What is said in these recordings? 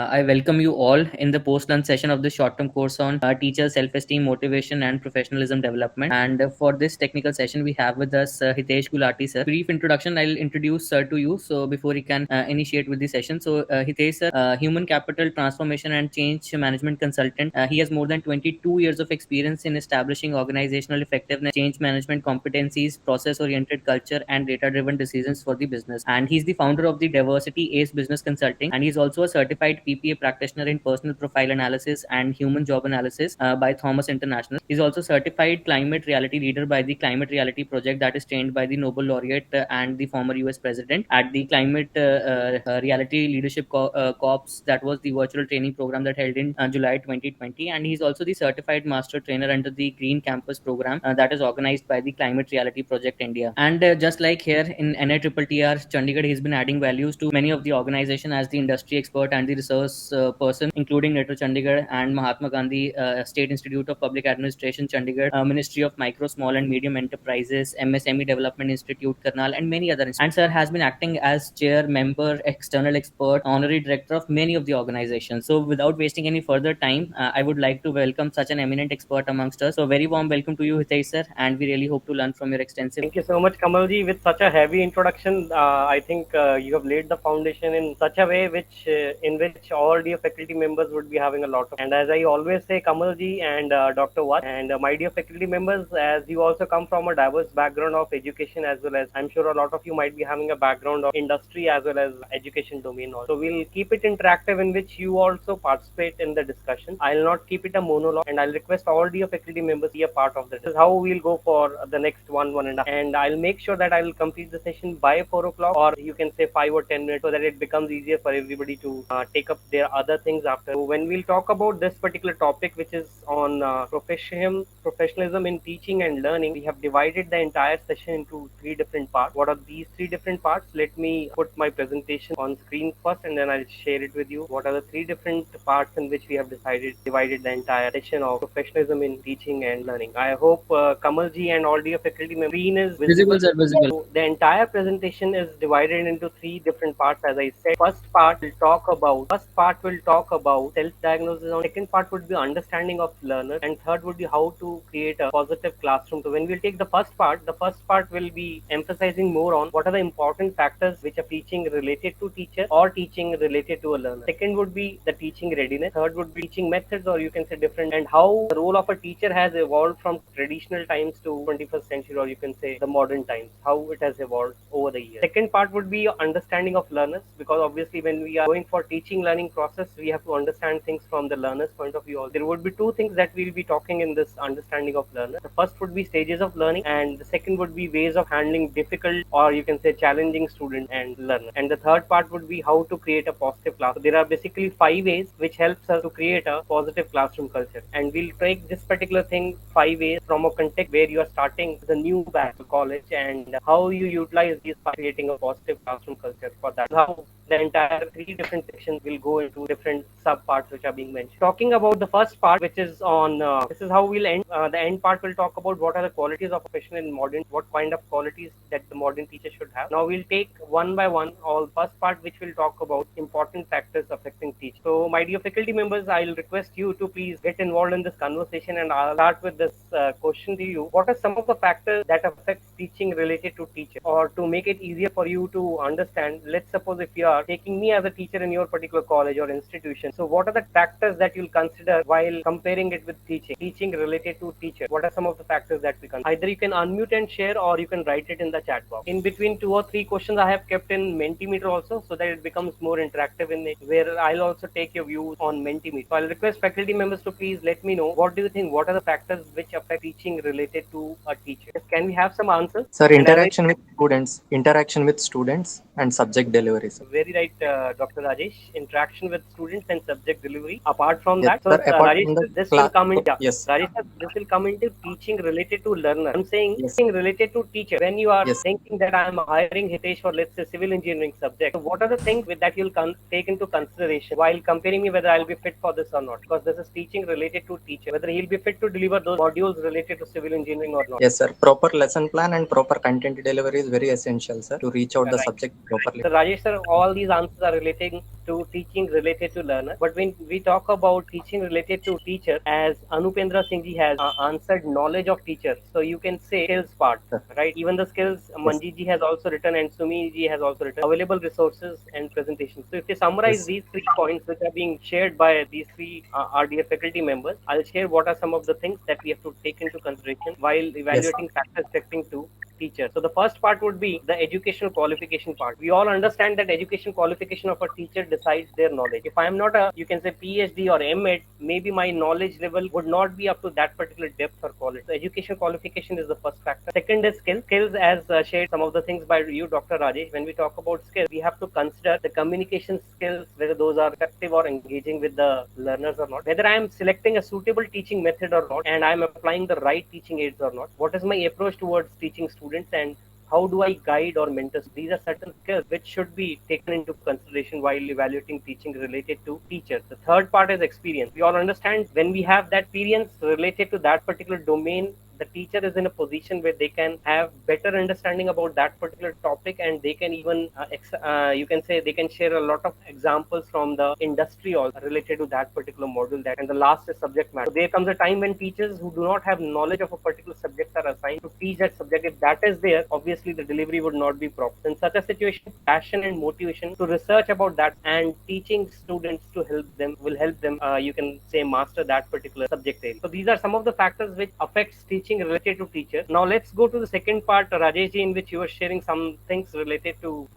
I welcome you all in the post-lunch session of the short-term course on teacher self-esteem, motivation, and professionalism development. And for this technical session, we have with us Hitesh Gulati, sir. Brief introduction. I'll introduce sir to you, so before he can initiate with the session. So Hitesh, sir, human capital transformation and change management consultant. He has more than 22 years of experience in establishing organizational effectiveness, change management competencies, process-oriented culture, and data-driven decisions for the business. And he's the founder of the Diversity Ace Business Consulting, and he's also a certified PPA practitioner in personal profile analysis and human job analysis by Thomas International. He's also certified climate reality leader by the Climate Reality Project, that is trained by the Nobel laureate and the former US president at the Climate Reality Leadership Corps. That was the virtual training program that held in July 2020. And he's also the certified master trainer under the Green Campus program that is organized by the Climate Reality Project India. And just like here in NITTR Chandigarh, he's been adding values to many of the organization as the industry expert and the research person, including NITTO Chandigarh and Mahatma Gandhi State Institute of Public Administration Chandigarh, Ministry of Micro, Small and Medium Enterprises, MSME Development Institute Karnal, and many other. And sir has been acting as chair, member, external expert, honorary director of many of the organizations. So without wasting any further time, I would like to welcome such an eminent expert amongst us. So very warm welcome to you, Hitesh sir, and we really hope to learn from your extensive. Thank you so much, Kamalji. With such a heavy introduction, I think you have laid the foundation in such a way in which all dear faculty members would be having a lot of. And as I always say, Kamalji and Dr. Wat and my dear faculty members, as you also come from a diverse background of education, as well as I'm sure a lot of you might be having a background of industry as well as education domain also. So we'll keep it interactive in which you also participate in the discussion. I'll not keep it a monologue, and I'll request all dear faculty members be a part of this. This is how we'll go for the next one and a half. And I'll make sure that I will complete the session by 4 o'clock, or you can say 5 or 10 minutes, so that it becomes easier for everybody to take up their other things after. So when we'll talk about this particular topic, which is on professionalism in teaching and learning, we have divided the entire session into 3 different parts. What are these 3 different parts? Let me put my presentation on screen first, and then I'll share it with you. What are the 3 different parts in which we have divided the entire session of professionalism in teaching and learning? I hope Kamalji and all dear faculty members, screen is visible. Sir, visible. So the entire presentation is divided into 3 different parts, as I said. First part will talk about self-diagnosis. Second part would be understanding of learner, and third would be how to create a positive classroom. So when we'll take the first part will be emphasizing more on what are the important factors which are teaching related to teacher or teaching related to a learner. Second would be the teaching readiness. Third would be teaching methods, or you can say different, and how the role of a teacher has evolved from traditional times to 21st century, or you can say the modern times, how it has evolved over the years. Second part would be understanding of learners, because obviously when we are going for teaching learning process, we have to understand things from the learner's point of view. There would be 2 things that we'll be talking in this understanding of learner. The first would be stages of learning, and the second would be ways of handling difficult, or you can say challenging student and learner. And the third part would be how to create a positive class. So there are basically 5 ways which helps us to create a positive classroom culture, and we'll take this particular thing 5 ways from a context where you are starting the new back to college, and how you utilize these by creating a positive classroom culture. For that, how the entire 3 different sections will go into different sub parts which are being mentioned. Talking about the first part, which is on this is how we'll end. The end part will talk about what are the qualities of professional in modern, what kind of qualities that the modern teacher should have. Now we'll take one by one. All first part, which will talk about important factors affecting teaching. So my dear faculty members, I'll request you to please get involved in this conversation, and I'll start with this question to you. What are some of the factors that affect teaching related to teacher? Or to make it easier for you to understand, let's suppose if you are taking me as a teacher in your particular college or institution, so what are the factors that you'll consider while comparing it with teaching related to teacher? What are some of the factors that we consider? Either you can unmute and share, or you can write it in the chat box. In between 2 or 3 questions I have kept in Mentimeter also, so that it becomes more interactive in it, where I'll also take your views on Mentimeter. So I'll request faculty members to please let me know, what do you think, what are the factors which affect teaching related to a teacher? Can we have some answers? Sir, interaction with students and subject delivery, sir. Very right, Dr. Rajesh. Interaction with students and subject delivery. Apart from Yes, that, so sir, apart Rajesh, from the this class- will come in. Yes. Rajesh, sir, this will come into teaching related to learner. I'm saying Yes. teaching related to teacher. When you are Yes. thinking that I'm hiring Hitesh for, let's say, civil engineering subject, so what are the things that you'll take into consideration while comparing me whether I'll be fit for this or not? Because this is teaching related to teacher, whether he'll be fit to deliver those modules related to civil engineering or not. Yes, sir. Proper lesson plan and proper content delivery is very essential, sir, to reach out the Right. subject properly. So Rajesh sir, all these answers are relating to teaching related to learner. But when we talk about teaching related to teacher, as Anupendra Singh ji has answered knowledge of teacher, so you can say skills part, Sir. right? Even the skills Yes. Manjeet ji has also written and Sumi ji has also written available resources and presentations. So if they summarize Yes. these 3 points which are being shared by these three RDF faculty members, I'll share what are some of the things that we have to take into consideration while Yes. evaluating factors affecting to teacher. So the first part would be the educational qualification part. We all understand that education qualification of a teacher decides their knowledge. If I am not a, you can say PhD or MEd, maybe my knowledge level would not be up to that particular depth or quality. So education qualification is the first factor. Second is skills. Skills, as shared some of the things by you, Dr. Rajesh. When we talk about skills, we have to consider the communication skills, whether those are effective or engaging with the learners or not. Whether I am selecting a suitable teaching method or not, and I am applying the right teaching aids or not. What is my approach towards teaching students, and how do I guide or mentor? These are certain skills which should be taken into consideration while evaluating teaching related to teachers. The third part is experience. We all understand when we have that experience related to that particular domain, the teacher is in a position where they can have better understanding about that particular topic, and they can even you can say they can share a lot of examples from the industry also related to that particular module. That, and the last is subject matter. So there comes a time when teachers who do not have knowledge of a particular subject are assigned to teach that subject. If that is there, obviously the delivery would not be proper. In such a situation, passion and motivation to research about that and teaching students to help them will help them you can say master that particular subject area. So these are some of the factors which affects teaching related to teachers. Now let's go to the second part, Rajesh, in which you were sharing some things related to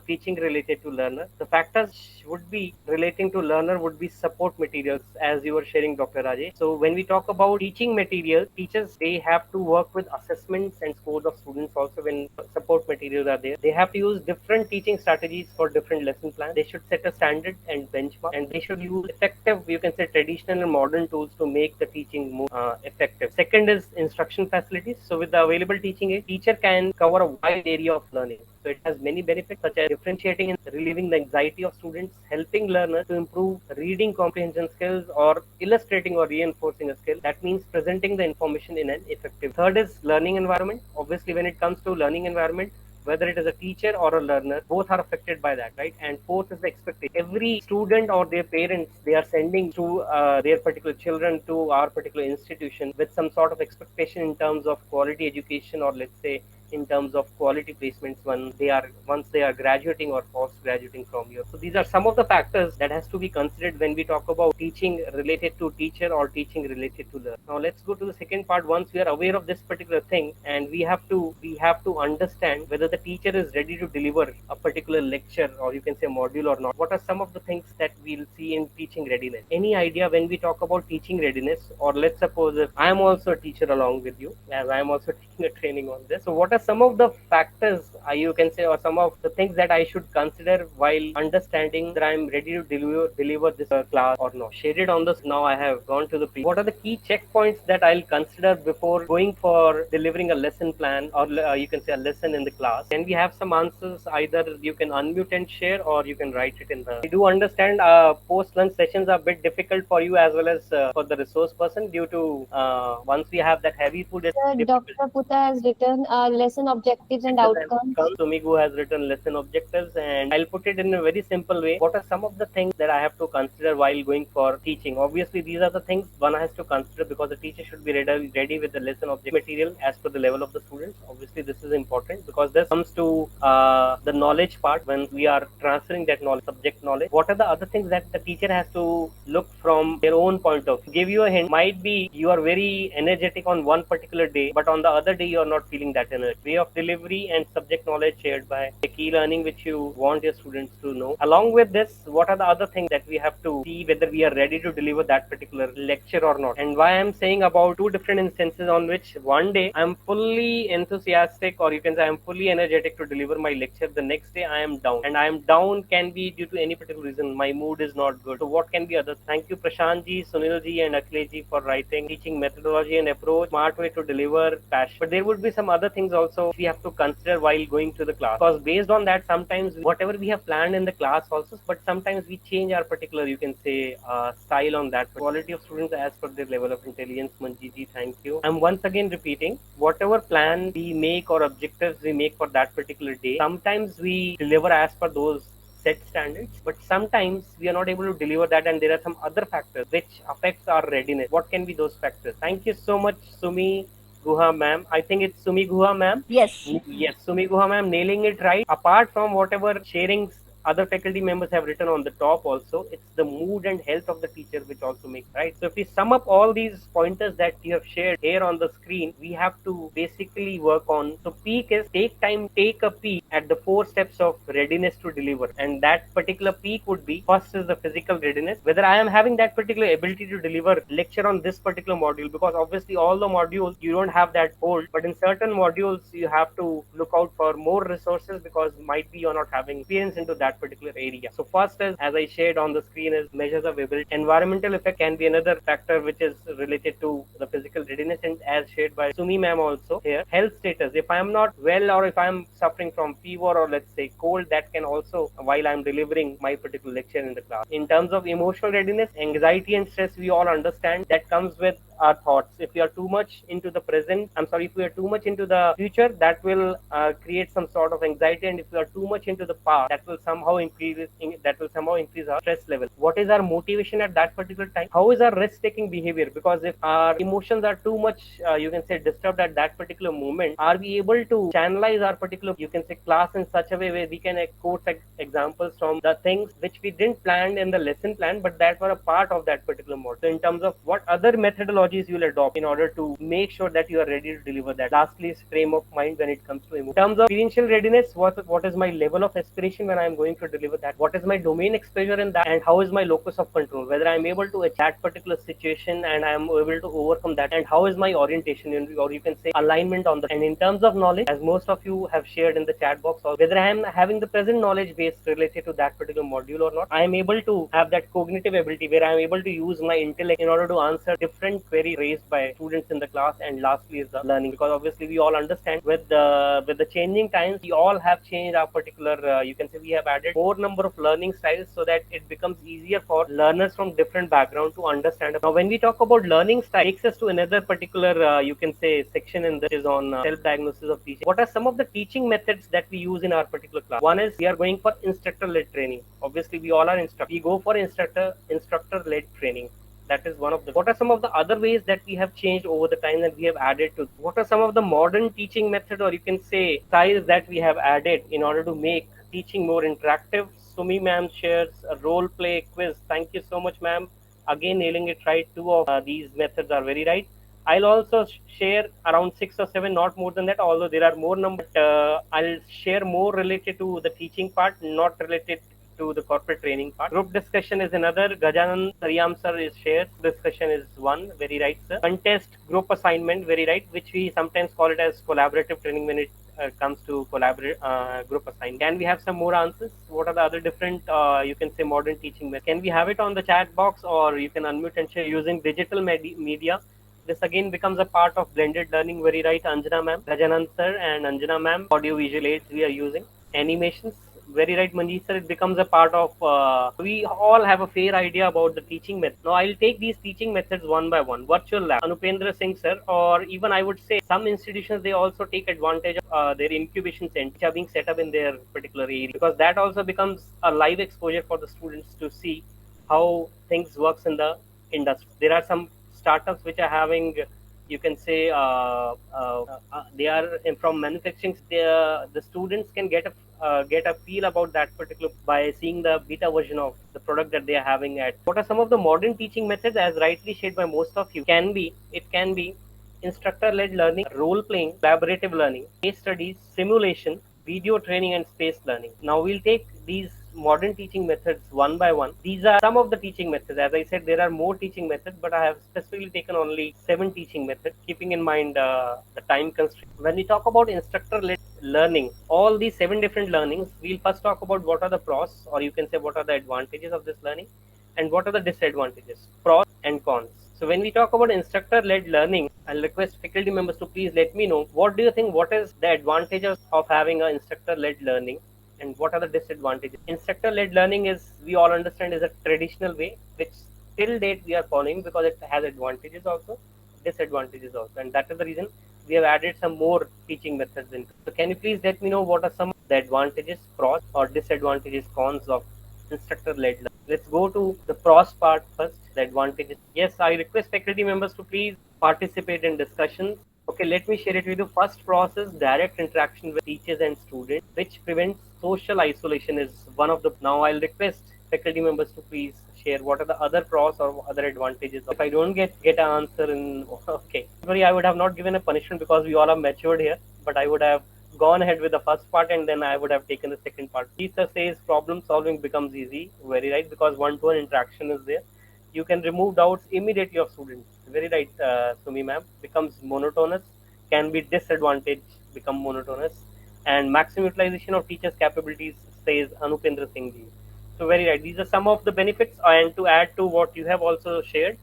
teaching related to learner. The factors would be relating to learner would be support materials, as you were sharing, Dr. Rajesh. So when we talk about teaching materials, teachers, they have to work with assessments and scores of students also. When support materials are there, they have to use different teaching strategies for different lesson plans. They should set a standard and benchmark, and they should use effective, you can say, traditional and modern tools to make the teaching more effective. Second is instruction facilities. So with the available teaching aid, teacher can cover a wide area of learning. So it has many benefits such as differentiating and relieving the anxiety of students, helping learners to improve reading comprehension skills, or illustrating or reinforcing a skill. That means presenting the information in an effective. Third is learning environment. Obviously, when it comes to learning environment, whether it is a teacher or a learner, both are affected by that, right? And fourth is the expectation. Every student or their parents, they are sending to their particular children to our particular institution with some sort of expectation in terms of quality education, or let's say in terms of quality placements when they are once they are graduating or post graduating from here. So these are some of the factors that has to be considered when we talk about teaching related to teacher or teaching related to learner. Now let's go to the second part. Once we are aware of this particular thing, and we have to understand whether the teacher is ready to deliver a particular lecture, or you can say module or not. What are some of the things that we'll see in teaching readiness? Any idea when we talk about teaching readiness? Or let's suppose if I am also a teacher along with you, as I am also taking a training on this. So what are some of the factors you can say, or some of the things that I should consider while understanding that I am ready to deliver this class or not? Shaded on this, now I have gone to the what are the key checkpoints that I'll consider before going for delivering a lesson plan, or you can say a lesson in the class? Can we have some answers? Either you can unmute and share, or you can write it in the. I do understand post lunch sessions are a bit difficult for you as well as for the resource person, due to once we have that heavy food, it's difficult. Dr. Puta has written lesson objectives and outcomes. Sumigu has written lesson objectives, and I'll put it in a very simple way. What are some of the things that I have to consider while going for teaching? Obviously, these are the things one has to consider, because the teacher should be ready with the lesson object material as per the level of the students. Obviously, this is important because this comes to the knowledge part. When we are transferring that knowledge, subject knowledge, what are the other things that the teacher has to look from their own point of view? Give you a hint, might be you are very energetic on one particular day, but on the other day you are not feeling that energy. Way of delivery and subject knowledge shared by the key learning which you want your students to know. Along with this, what are the other things that we have to see whether we are ready to deliver that particular lecture or not? And why I'm saying about two different instances on which one day I'm fully enthusiastic, or you can say I'm fully energetic to deliver my lecture. The next day I am down, and I am down can be due to any particular reason. My mood is not good. So what can be other? Thank you, Prashant ji, Sunil ji, and Akhilesh ji for writing teaching methodology and approach, smart way to deliver, passion. But there would be some other things also we have to consider while going to the class, because based on that, sometimes whatever we have planned in the class also, but sometimes we change our particular, you can say, style on that. Quality of students as per their level of intelligence. Manjiji, thank you. I'm once again repeating, whatever plan we make or objectives we make for that particular day, sometimes we deliver as per those set standards, but sometimes we are not able to deliver that, and there are some other factors which affects our readiness. What can be those factors? Thank you so much, Sumi Guha ma'am. I think it's Sumi Guha ma'am. Yes. Yes, Sumi Guha ma'am, nailing it right. Apart from whatever sharings other faculty members have written on the top also, it's the mood and health of the teacher which also makes right. So if we sum up all these pointers that you have shared here on the screen, we have to basically work on. So peak is take time, take a peek at the 4 steps of readiness to deliver, and that particular peak would be: first is the physical readiness, whether I am having that particular ability to deliver lecture on this particular module, because obviously all the modules you don't have that hold, but in certain modules you have to look out for more resources because might be you're not having experience into that particular area. So first is, as I shared on the screen, is measures of ability. Environmental effect can be another factor which is related to the physical readiness, and as shared by Sumi ma'am also here, health status. If I am not well, or if I am suffering from fever, or let's say cold, that can also, while I'm delivering my particular lecture in the class. In terms of emotional readiness, anxiety and stress, we all understand that comes with our thoughts. If we are too much into the present, if we are too much into the future, that will create some sort of anxiety, and if we are too much into the past, that will somehow increase our stress level. What is our motivation at that particular time? How is our risk taking behavior? Because if our emotions are too much you can say disturbed at that particular moment, are we able to channelize our particular, you can say, class in such a way where we can quote examples from the things which we didn't plan in the lesson plan, but that were a part of that particular model. So in terms of what other methodologies you will adopt in order to make sure that you are ready to deliver that. Lastly is frame of mind when it comes to emotion. In terms of experiential readiness, what is my level of aspiration when I am going to deliver that? What is my domain exposure in that? And how is my locus of control? Whether I am able to achieve that particular situation and I am able to overcome that, and how is my orientation, or you can say alignment on the. And in terms of knowledge, as most of you have shared in the chat box, or whether I am having the present knowledge base related to that particular module or not, I am able to have that cognitive ability where I am able to use my intellect in order to answer different queries raised by students in the class. And lastly is the learning, because obviously we all understand with the changing times, we all have changed our particular you can say we have added more number of learning styles so that it becomes easier for learners from different backgrounds to understand. Now when we talk about learning style, it takes us to another particular you can say section in this, is on self-diagnosis of teaching. What are some of the teaching methods that we use in our particular class? One is we are going for instructor-led training. Obviously we all are instructors. We go for instructor-led training. That is one of the. What are some of the other ways that we have changed over the time that we have added to? What are some of the modern teaching methods, or you can say styles, that we have added in order to make teaching more interactive? Sumi ma'am shares a role play quiz. Thank you so much, ma'am. Again, nailing it right. Two of these methods are very right. I'll also share around 6 or 7, not more than that, although there are more numbers. I'll share more related to the teaching part, not related to the corporate training part. Group discussion is another. Gajanan Sariyam sir is shared. Discussion is one. Very right, sir. Contest group assignment. Very right, which we sometimes call it as collaborative training when it comes to collaborate group assignment. Can we have some more answers? What are the other different you can say modern teaching methods? Can we have it on the chat box, or you can unmute and share using digital media? This again becomes a part of blended learning. Very right, Anjana ma'am, Gajanan sir, and Anjana ma'am. Audio visual aids we are using. Animations. Very right, Manjeet sir. It becomes a part of. We all have a fair idea about the teaching method. Now I'll take these teaching methods one by one. Virtual lab, Anupendra Singh sir, or even I would say some institutions, they also take advantage of their incubation centers which are being set up in their particular area, because that also becomes a live exposure for the students to see how things works in the industry. There are some startups which are having, you can say they are from manufacturing. The students can get a feel about that particular by seeing the beta version of the product that they are having at. What are some of the modern teaching methods, as rightly shared by most of you? It can be instructor-led learning, role-playing, collaborative learning, case studies, simulation, video training, and space learning. Now we'll take these modern teaching methods one by one. These are some of the teaching methods. As I said, there are more teaching methods, but I have specifically taken only 7 teaching methods, keeping in mind the time constraint. When we talk about instructor-led learning, all these 7 different learnings, we'll first talk about what are the pros, or you can say what are the advantages of this learning, and what are the disadvantages, pros and cons. So when we talk about instructor-led learning, I'll request faculty members to please let me know, what do you think, what is the advantages of having an instructor-led learning, and what are the disadvantages? Instructor-led learning is, we all understand, is a traditional way which till date we are following, because it has advantages also, disadvantages also, and that is the reason we have added some more teaching methods in. So can you please let me know what are some the advantages, pros or disadvantages, cons of instructor-led learning. Let's go to the pros part first, the advantages. Yes, I request faculty members to please participate in discussions. Okay, let me share it with you. First process, direct interaction with teachers and students, which prevents social isolation is one of the. Now I'll request faculty members to please share what are the other pros or other advantages. If I don't get an answer in okay, sorry, I would have not given a punishment because we all are matured here, but I would have gone ahead with the first part and then I would have taken the second part. Teacher says problem solving becomes easy, very right, because one-to-one interaction is there. You can remove doubts immediately of students. Very right, Sumi ma'am. Becomes monotonous, can be disadvantage, become monotonous, and maximum utilization of teachers' capabilities, says Anupendra Singh ji. So very right. These are some of the benefits, and to add to what you have also shared,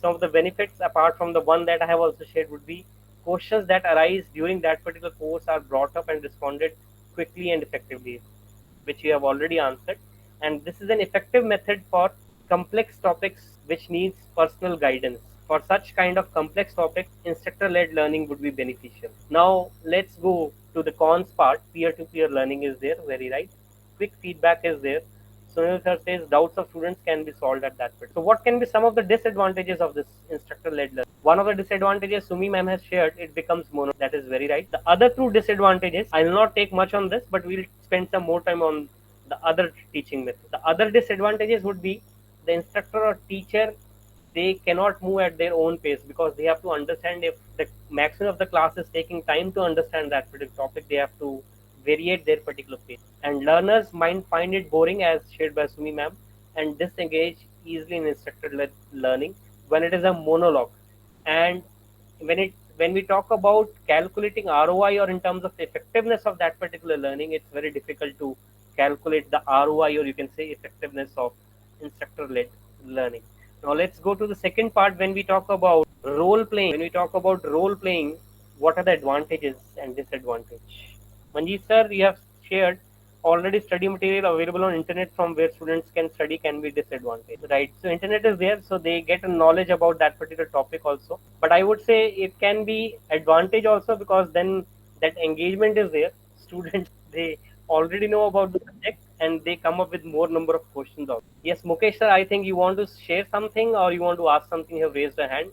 some of the benefits apart from the one that I have also shared would be questions that arise during that particular course are brought up and responded quickly and effectively, which you have already answered. And this is an effective method for complex topics which needs personal guidance. For such kind of complex topics, instructor-led learning would be beneficial. Now let's go to the cons part. Peer-to-peer learning is there, very right. Quick feedback is there. Sunil sir says doubts of students can be solved at that point. So what can be some of the disadvantages of this instructor-led learning? One of the disadvantages Sumi ma'am has shared, it becomes mono. That is very right. The other two disadvantages, I will not take much on this, but we'll spend some more time on the other teaching method. The other disadvantages would be the instructor or teacher, they cannot move at their own pace because they have to understand if the maximum of the class is taking time to understand that particular topic, they have to variate their particular pace. And learners might find it boring, as shared by Sumi ma'am, and disengage easily in instructor-led learning when it is a monologue. And when we talk about calculating ROI or in terms of effectiveness of that particular learning, it's very difficult to calculate the ROI or you can say effectiveness of instructor-led learning. Now let's go to the second part when we talk about role playing. When we talk about role playing, what are the advantages and disadvantages? Manjeet sir, you have shared already study material available on internet from where students can study can be disadvantage, right? So internet is there, so they get a knowledge about that particular topic also. But I would say it can be advantage also because then that engagement is there. Students they already know about the subject and they come up with more number of questions also. Yes, Mukesh sir, I think you want to share something or you want to ask something. You have raised a hand.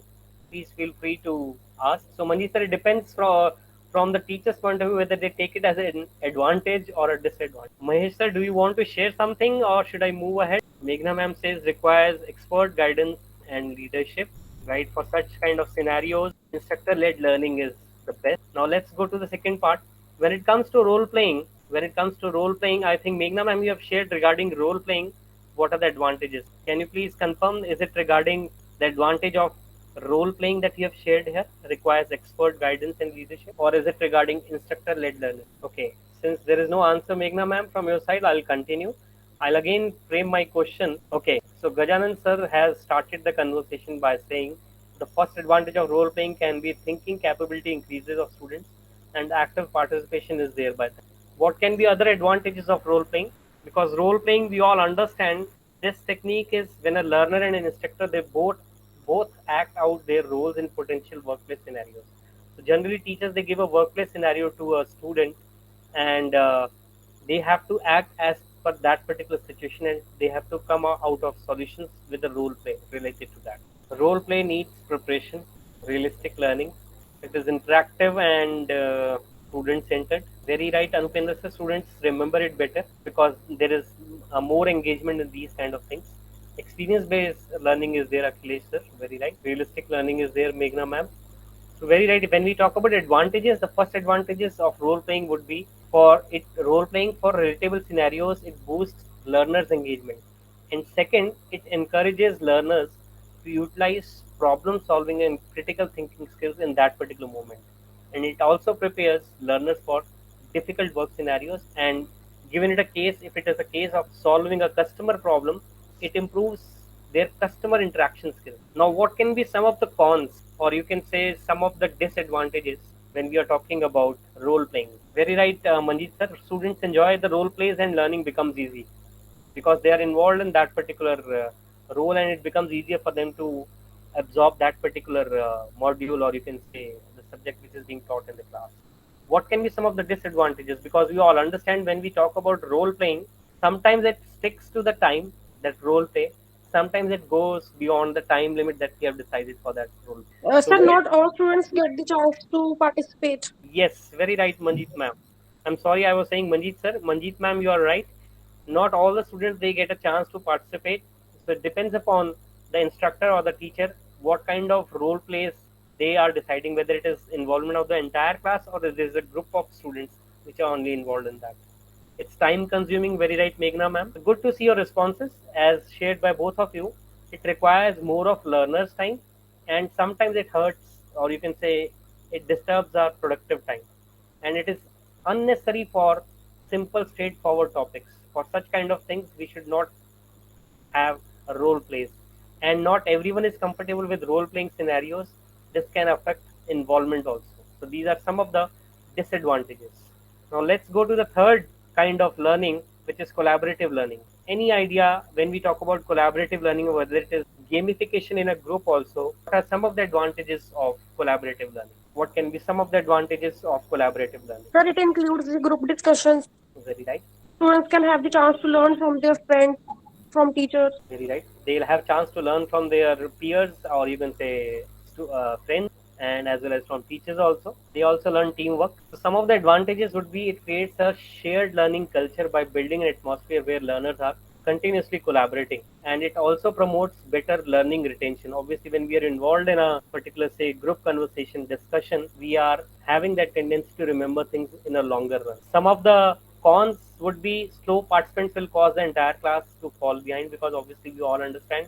Please feel free to ask. So Manjeet sir, it depends from the teacher's point of view whether they take it as an advantage or a disadvantage. Mahesh sir, do you want to share something or should I move ahead? Meghna ma'am says requires expert guidance and leadership, right? For such kind of scenarios, instructor-led learning is the best. Now let's go to the second part. When it comes to role playing, I think Meghna ma'am, you have shared regarding role playing. What are the advantages? Can you please confirm? Is it regarding the advantage of role playing that you have shared here requires expert guidance and leadership, or is it regarding instructor led learning? Okay, since there is no answer, Meghna ma'am, from your side, I'll continue. I'll again frame my question. Okay, so Gajanan sir has started the conversation by saying the first advantage of role playing can be thinking capability increases of students and active participation is there by them. What can be other advantages of role playing? Because role playing, we all understand this technique is when a learner and an instructor they both act out their roles in potential workplace scenarios. So generally, teachers they give a workplace scenario to a student, and they have to act as per that particular situation, and they have to come out of solutions with a role play related to that. Role play needs preparation, realistic learning. It is interactive and student centered. Very right, Anupendra sir. Students remember it better because there is more engagement in these kind of things. Experience based learning is there, Akhilesh sir. Very right. Realistic learning is there, Meghna ma'am. So very right. When we talk about advantages, the first advantages of role playing would be for it role playing for relatable scenarios. It boosts learners' engagement, and second, it encourages learners to utilize problem solving and critical thinking skills in that particular moment, and it also prepares learners for difficult work scenarios. And given it a case, if it is a case of solving a customer problem, it improves their customer interaction skills. Now, what can be some of the cons, or you can say some of the disadvantages when we are talking about role playing? Very right, Manjeet sir. Students enjoy the role plays and learning becomes easy because they are involved in that particular role, and it becomes easier for them to absorb that particular module, or you can say the subject which is being taught in the class. What can be some of the disadvantages? Because we all understand when we talk about role playing, sometimes it sticks to the time, that role play. Sometimes it goes beyond the time limit that we have decided for that role. So Sir, not all students get the chance to participate. yes, very right, Manjeet ma'am. I'm sorry, I was saying Manjeet sir. Manjeet ma'am, you are right. Not all the students they get a chance to participate. So it depends upon the instructor or the teacher what kind of role plays they are deciding, whether it is involvement of the entire class or there is a group of students which are only involved in that. It's time consuming, very right, Meghna ma'am. Good to see your responses as shared by both of you. It requires more of learners' time, and sometimes it hurts, or you can say it disturbs our productive time. And it is unnecessary for simple, straightforward topics. For such kind of things, we should not have role plays. And not everyone is comfortable with role playing scenarios. This can affect involvement also. So these are some of the disadvantages. Now let's go to the third kind of learning, which is collaborative learning. Any idea when we talk about collaborative learning, whether it is gamification in a group also, what are some of the advantages of collaborative learning? What can be some of the advantages of collaborative learning? Sir, it includes the group discussions. Very right. Students can have the chance to learn from their friends, from teachers. Very right. They'll have chance to learn from their peers, or you can say friends, and as well as from teachers also. They also learn teamwork. So some of the advantages would be it creates a shared learning culture by building an atmosphere where learners are continuously collaborating, and it also promotes better learning retention. Obviously, when we are involved in a particular say group conversation discussion, we are having that tendency to remember things in a longer run. Some of the cons would be slow participants will cause the entire class to fall behind, because obviously we all understand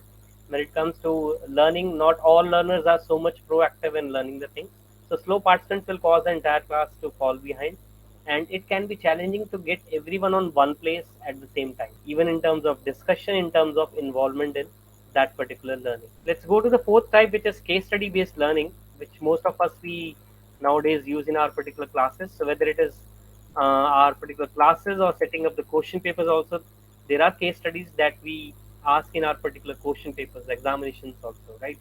when it comes to learning, not all learners are so much proactive in learning the things. So slow participants will cause the entire class to fall behind, and it can be challenging to get everyone on one place at the same time, even in terms of discussion, in terms of involvement in that particular learning. Let's go to the fourth type, which is case study based learning, which most of us we nowadays use in our particular classes. So whether it is our particular classes or setting up the question papers also, there are case studies that we ask in our particular question papers, examinations also, right?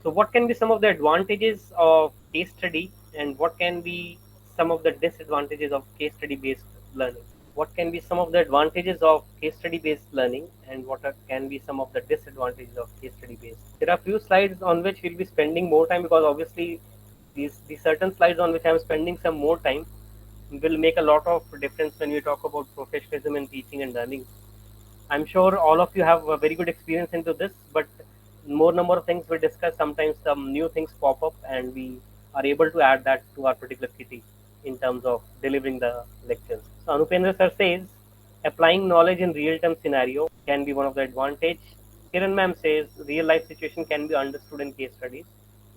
So what can be some of the advantages of case study, and what can be some of the disadvantages of case study based learning? What can be some of the advantages of case study based learning, and can be some of the disadvantages of case study based? There are few slides on which we'll be spending more time, because obviously these certain slides on which I'm spending some more time will make a lot of difference when we talk about professionalism in teaching and learning. I'm sure all of you have a very good experience into this, but more number of things we discuss, sometimes some new things pop up and we are able to add that to our particular kitty in terms of delivering the lectures. So Anupendra sir says applying knowledge in real time scenario can be one of the advantage. Kiran ma'am says real life situation can be understood in case studies.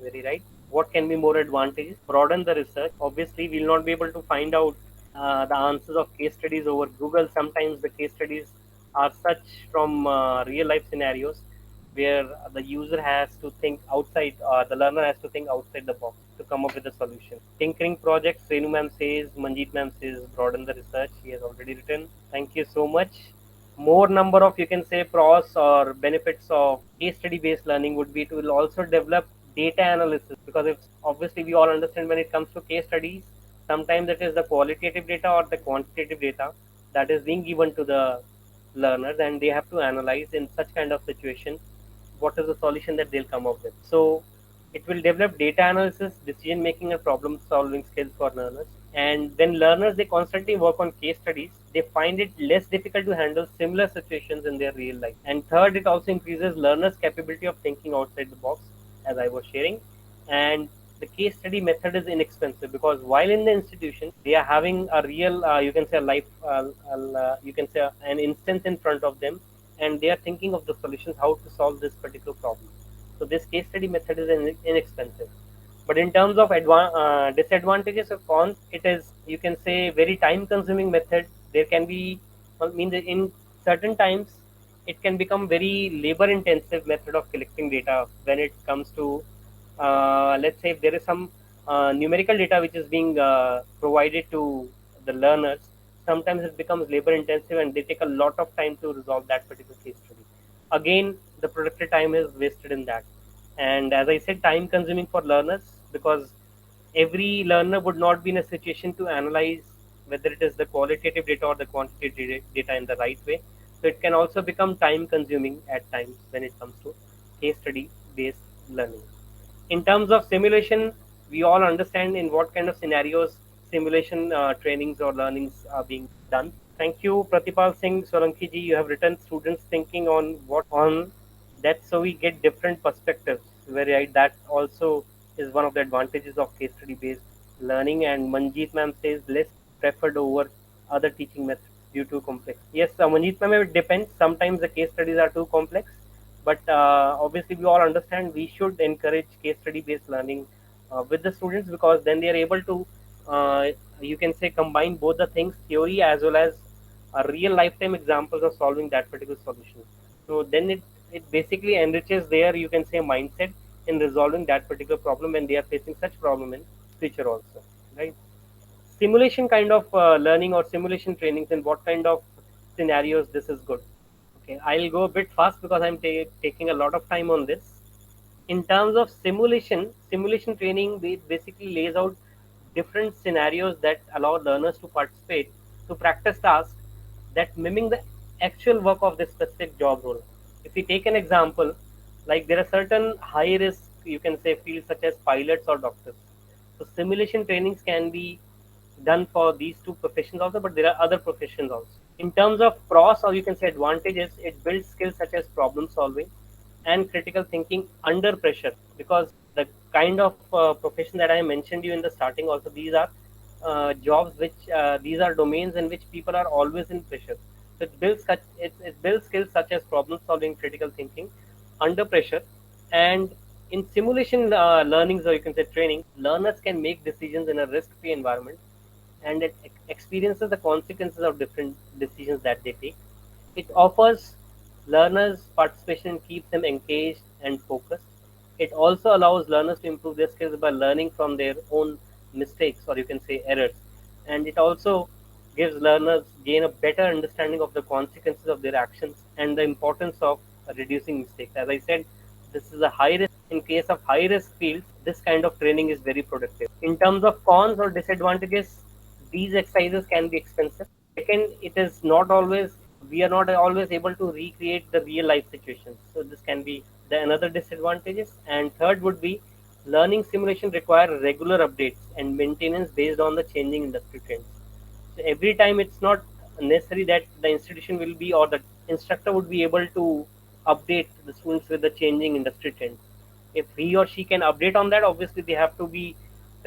Very right. What can be more advantages? Broaden the research. Obviously, we'll not be able to find out the answers of case studies over Google. Sometimes the case studies are such from real life scenarios where the user has to think outside, the learner has to think outside the box to come up with a solution. Tinkering projects, Renu ma'am says, Manjeet ma'am says, broaden the research. He has already written. Thank you so much. More number of, you can say, pros or benefits of case study based learning would be to also develop data analysis, because if obviously we all understand when it comes to case studies, sometimes it is the qualitative data or the quantitative data that is being given to the learners, and they have to analyze in such kind of situation what is the solution that they'll come up with. So it will develop data analysis, decision making, and problem solving skills for learners. And when learners they constantly work on case studies, they find it less difficult to handle similar situations in their real life. And third, it also increases learners' capability of thinking outside the box, as I was sharing. And the case study method is inexpensive, because while in the institution they are having a real, you can say a life, you can say an instance in front of them, and they are thinking of the solutions how to solve this particular problem. So this case study method is inexpensive. But in terms of disadvantages or cons, it is, you can say, very time consuming method. There can be, well, means in certain times it can become very labor intensive method of collecting data when it comes to, let's say if there is some numerical data which is being provided to the learners. Sometimes it becomes labor intensive and they take a lot of time to resolve that particular case study. Again, the productive time is wasted in that. And as I said, time consuming for learners, because Every learner would not be in a situation to analyze whether it is the qualitative data or the quantitative data in the right way. So it can also become time consuming at times when it comes to case study based learning. In terms of simulation, we all understand in what kind of scenarios simulation trainings or learnings are being done. Thank you, Pratipal Singh Solanki ji. You have written students thinking on what on that, so we get different perspectives. Very right. That also is one of the advantages of case study based learning. And Manjeet ma'am says less preferred over other teaching methods due to complex. Yes, Manjeet ma'am, it depends. Sometimes the case studies are too complex, but obviously we all understand we should encourage case study based learning with the students, because then they are able to uh, you can say combine both the things, theory as well as real lifetime examples of solving that particular solution. So then it basically enriches their, you can say, mindset in resolving that particular problem when they are facing such problem in future also, right? Simulation kind of learning or simulation trainings, and what kind of scenarios this is good. Okay, I'll go a bit fast because I'm taking a lot of time on this. In terms of simulation training basically lays out different scenarios that allow learners to participate to practice tasks that mimic the actual work of this specific job role. If we take an example, like there are certain high risk, you can say, fields such as pilots or doctors. So simulation trainings can be done for these two professions also, but there are other professions also. In terms of pros, or you can say advantages, it builds skills such as problem solving and critical thinking under pressure, because the kind of profession that I mentioned you in the starting also, these are jobs which these are domains in which people are always in pressure. So it builds skills such as problem solving, critical thinking under pressure. And in simulation learnings, or you can say training, learners can make decisions in a risk free environment, and it experiences the consequences of different decisions that they take. It offers learners participation and keeps them engaged and focused. It also allows learners to improve their skills by learning from their own mistakes, or you can say errors. And it also gives learners gain a better understanding of the consequences of their actions and the importance of reducing mistakes. As I said, this is a high risk. In case of high risk fields, this kind of training is very productive. In terms of cons or disadvantages, these exercises can be expensive. Second, it is not always, we are not always able to recreate the real life situations. So this can be the another disadvantages. And third would be learning simulation require regular updates and maintenance based on the changing industry trends. So every time it's not necessary that the institution will be, or the instructor would be able to update the students with the changing industry trends. If he or she can update on that, obviously they have to be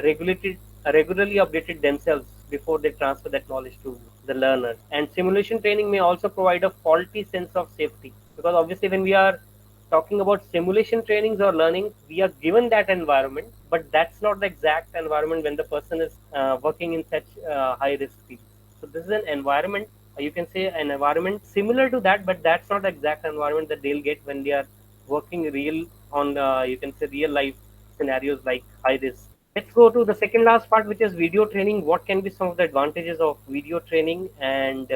regulated, regularly updated themselves before they transfer that knowledge to the learners. And simulation training may also provide a faulty sense of safety, because obviously when we are talking about simulation trainings or learning, we are given that environment, but that's not the exact environment when the person is working in such high risk fields. So this is an environment, you can say an environment similar to that, but that's not the exact environment that they'll get when they are working real on you can say real life scenarios like high risk. Let's go to the second last part, which is video training. What can be some of the advantages of video training, and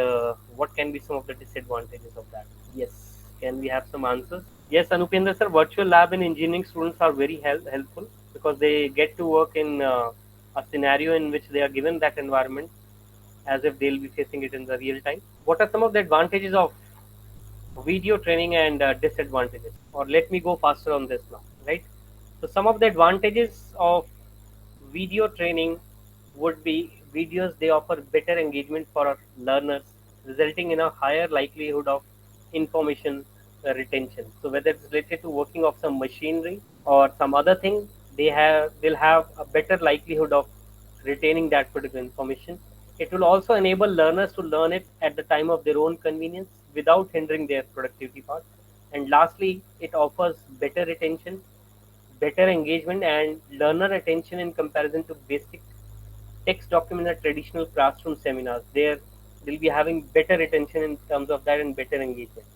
what can be some of the disadvantages of that? Yes, can we have some answers? Yes, Anupendra sir, virtual lab and engineering students are very helpful, because they get to work in a scenario in which they are given that environment as if they'll be facing it in the real time. What are some of the advantages of video training and disadvantages? Or let me go faster on this now, right? So some of the advantages of video training would be videos, they offer better engagement for our learners, resulting in a higher likelihood of information retention. So whether it's related to working of some machinery or some other thing, they'll have a better likelihood of retaining that particular information. It will also enable learners to learn it at the time of their own convenience without hindering their productivity part. And lastly, it offers better retention, better engagement, and learner attention in comparison to basic text document or traditional classroom seminars. There, they'll be having better retention in terms of that and better engagement.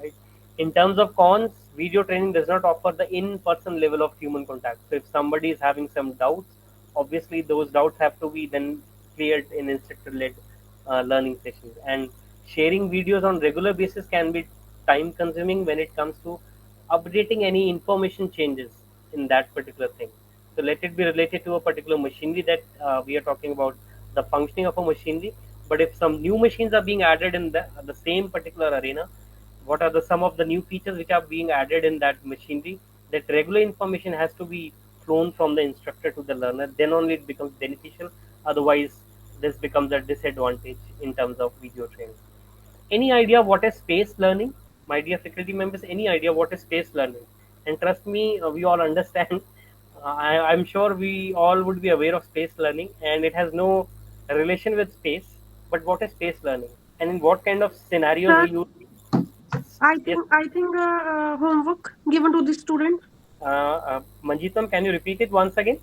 Right. In terms of cons, video training does not offer the in-person level of human contact. So if somebody is having some doubts, obviously those doubts have to be then cleared in instructor-led learning sessions. And sharing videos on regular basis can be time-consuming when it comes to updating any information changes in that particular thing. So let it be related to a particular machinery that we are talking about, the functioning of a machinery. But if some new machines are being added in the same particular arena, what are the some of the new features which are being added in that machinery? That regular information has to be flown from the instructor to the learner. Then only it becomes beneficial. Otherwise, this becomes a disadvantage in terms of video training. Any idea what is space learning? My dear faculty members, any idea what is space learning? And trust me, we all understand. I'm sure we all would be aware of space learning, and it has no relation with space. But what is space learning, and in what kind of scenarios Sir, we use? Yes, I think homework given to the student. Manjitam, can you repeat it once again?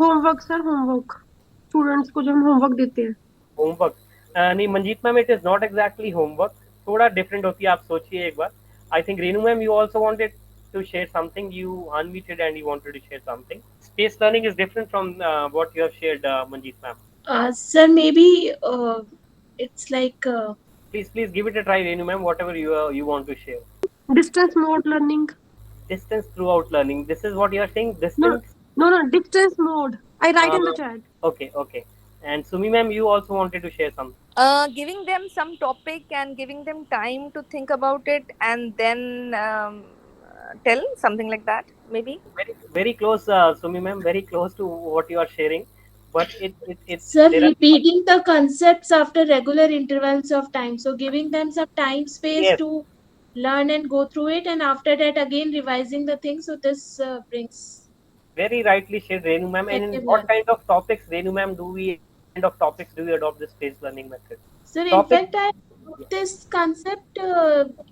Homework sir homework students को जो हम homework देते हैं. Homework नहीं Manjeet ma'am, it is not exactly homework, थोड़ा different होती है, आप सोचिए एक बार. I think Renu ma'am you also wanted to share something. You unmuted and you wanted to share something. Space learning is different from what you have shared, Manjeet ma'am. Sir, maybe it's like Please give it a try, Renu ma'am. Whatever you want to share. Distance mode learning. Distance throughout learning. This is what you are saying. No, Distance. no, distance mode. I write in Uh, the chat. okay. And Sumi ma'am, you also wanted to share something. Giving them some topic and giving them time to think about it, and then tell something like that, maybe. Very close, Sumi ma'am. Very close to what you are sharing. But it sir there are repeating the concepts after regular intervals of time. So giving them some time space yes. to learn and go through it, and after that again revising the things. So this brings Very rightly said, Renu ma'am. And in effective what learning. kind of topics, Renu ma'am, what kind of topics do we adopt this space learning method? Sir, in Topic. fact, I took this concept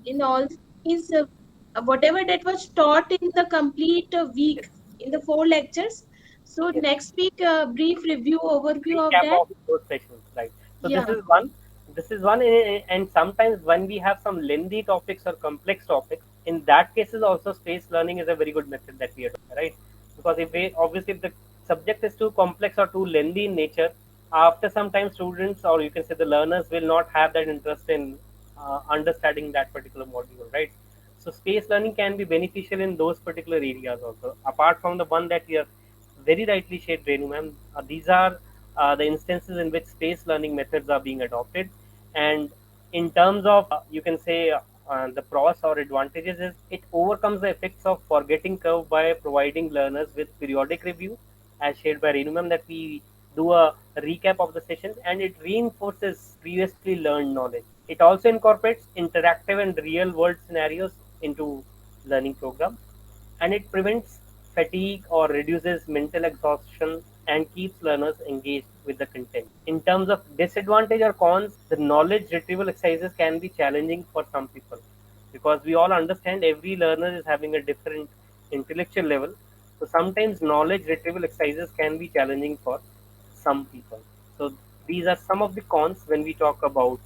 in all these whatever that was taught in the complete week Yes, in the 4 lectures. So yes. next week, brief review overview of Recap that. of those sessions, right? So Yeah. This is one, and sometimes when we have some lengthy topics or complex topics, in that cases also space learning is a very good method that we adopt, right? Because if the subject is too complex or too lengthy in nature, after some time students, or you can say the learners, will not have that interest in understanding that particular module, right? So space learning can be beneficial in those particular areas also. Apart from the one that you have very rightly shared, Renu ma'am, these are the instances in which space learning methods are being adopted. And in terms of, you can say, the pros or advantages is it overcomes the effects of forgetting curve by providing learners with periodic review, as shared by Renu ma'am, that we do a recap of the sessions, and it reinforces previously learned knowledge. It also incorporates interactive and real world scenarios into learning programs, and it prevents fatigue or reduces mental exhaustion and keeps learners engaged with the content. In terms of disadvantage or cons, the knowledge retrieval exercises can be challenging for some people, because we all understand every learner is having a different intellectual level. So sometimes knowledge retrieval exercises can be challenging for some people. So these are some of the cons when we talk about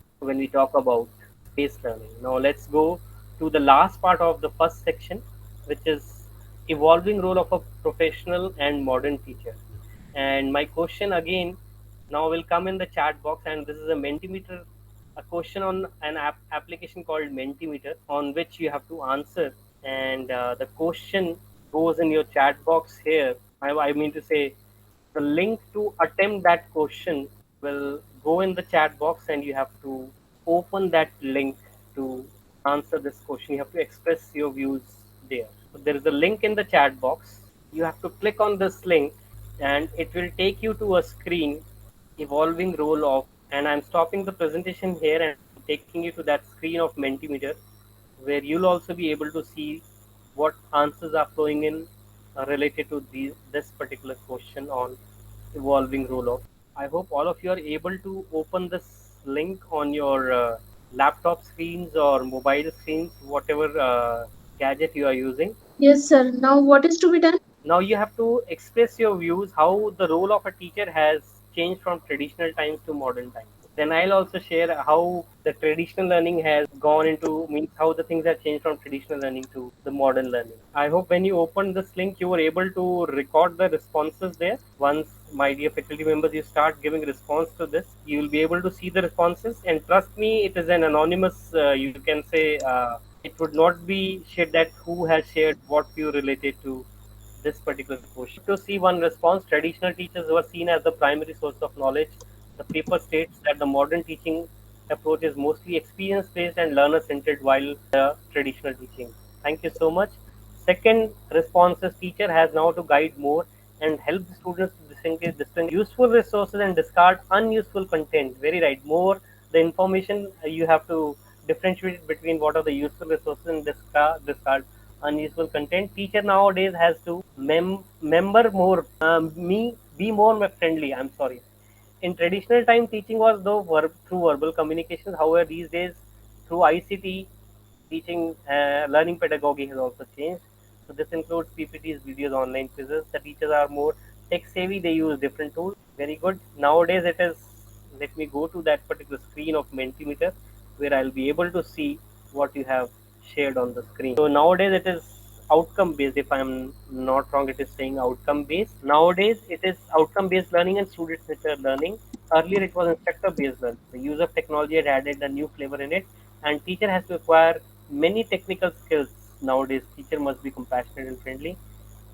space learning. Now let's go to the last part of the first section, which is evolving role of a professional and modern teacher. And my question again now will come in the chat box, and this is a Mentimeter, a question on an application called Mentimeter, on which you have to answer. And the question goes in your chat box here. I mean to say, the link to attempt that question will go in the chat box, and you have to open that link to answer this question. You have to express your views there. So there is a link in the chat box. You have to click on this link, and it will take you to a screen, evolving role of, and I'm stopping the presentation here and taking you to that screen of Mentimeter, where you'll also be able to see what answers are flowing in related to this particular question on evolving role of. I hope all of you are able to open this link on your laptop screens or mobile screens, whatever gadget you are using. Yes, sir. Now what is to be done? Now you have to express your views how the role of a teacher has changed from traditional times to modern times. Then I'll also share how the traditional learning has gone into, means how the things have changed from traditional learning to the modern learning. I hope when you open this link, you were able to record the responses there. Once, my dear faculty members, you start giving response to this, you will be able to see the responses. And trust me, it is an anonymous, you can say, it would not be shared that who has shared what view related to this particular question. To see one response, traditional teachers were seen as the primary source of knowledge. The paper states that the modern teaching approach is mostly experience based and learner centered, while the traditional teaching. Thank you so much. Second response is teacher has now to guide more and help the students to distinguish useful resources and discard unuseful content. Very right. More the information you have to differentiate between what are the useful resources and discard unuseful content. Teacher nowadays has to member more, be more friendly. I'm sorry. In traditional time, teaching was though through verbal communications. However, these days through ICT, teaching learning pedagogy has also changed. So this includes PPTs, videos, online quizzes. The teachers are more tech savvy. They use different tools. Very good. Nowadays, it is. Let me go to that particular screen of Mentimeter, where I'll be able to see what you have shared on the screen. So nowadays, it is outcome based. If I'm not wrong, it is saying outcome based. Nowadays, it is outcome based learning and student centered learning. Earlier, it was instructor based learning. The use of technology had added a new flavor in it, and teacher has to acquire many technical skills. Nowadays teacher must be compassionate and friendly.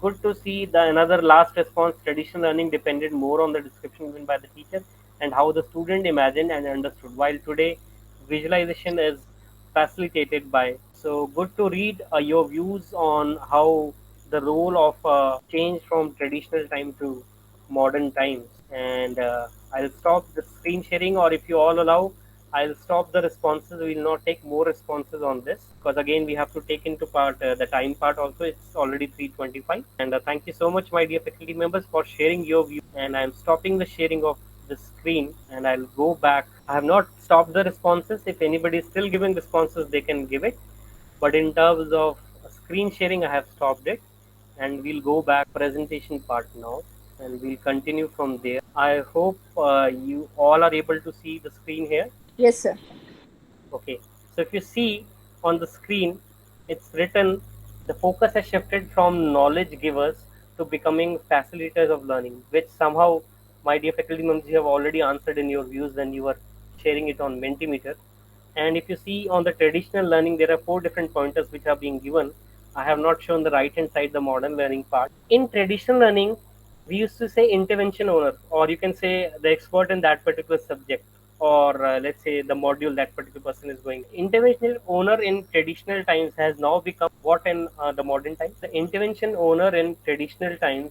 Good to see the another last response. Traditional learning depended more on the description given by the teacher and how the student imagined and understood, while today visualization is facilitated by. So good to read your views on how the role of change from traditional time to modern times. And I'll stop the screen sharing, or if you all allow, I'll stop the responses. We will not take more responses on this because again we have to take into part the time part also. It's already 3:25, and thank you so much, my dear faculty members, for sharing your view. And I'm stopping the sharing of the screen, and I'll go back. I have not stopped the responses. If anybody is still giving responses, they can give it. But in terms of screen sharing, I have stopped it, and we'll go back presentation part now, and we'll continue from there. I hope you all are able to see the screen here. Yes, sir. Okay, so if you see on the screen, it's written the focus has shifted from knowledge givers to becoming facilitators of learning, which somehow, my dear faculty members, you have already answered in your views when you were sharing it on Mentimeter. And if you see on the traditional learning, there are four different pointers which are being given. I have not shown the right hand side, the modern learning part. In traditional learning, we used to say intervention owner, or you can say the expert in that particular subject, or let's say the module that particular person is going. Intervention owner in traditional times has now become what in the modern times? The intervention owner in traditional times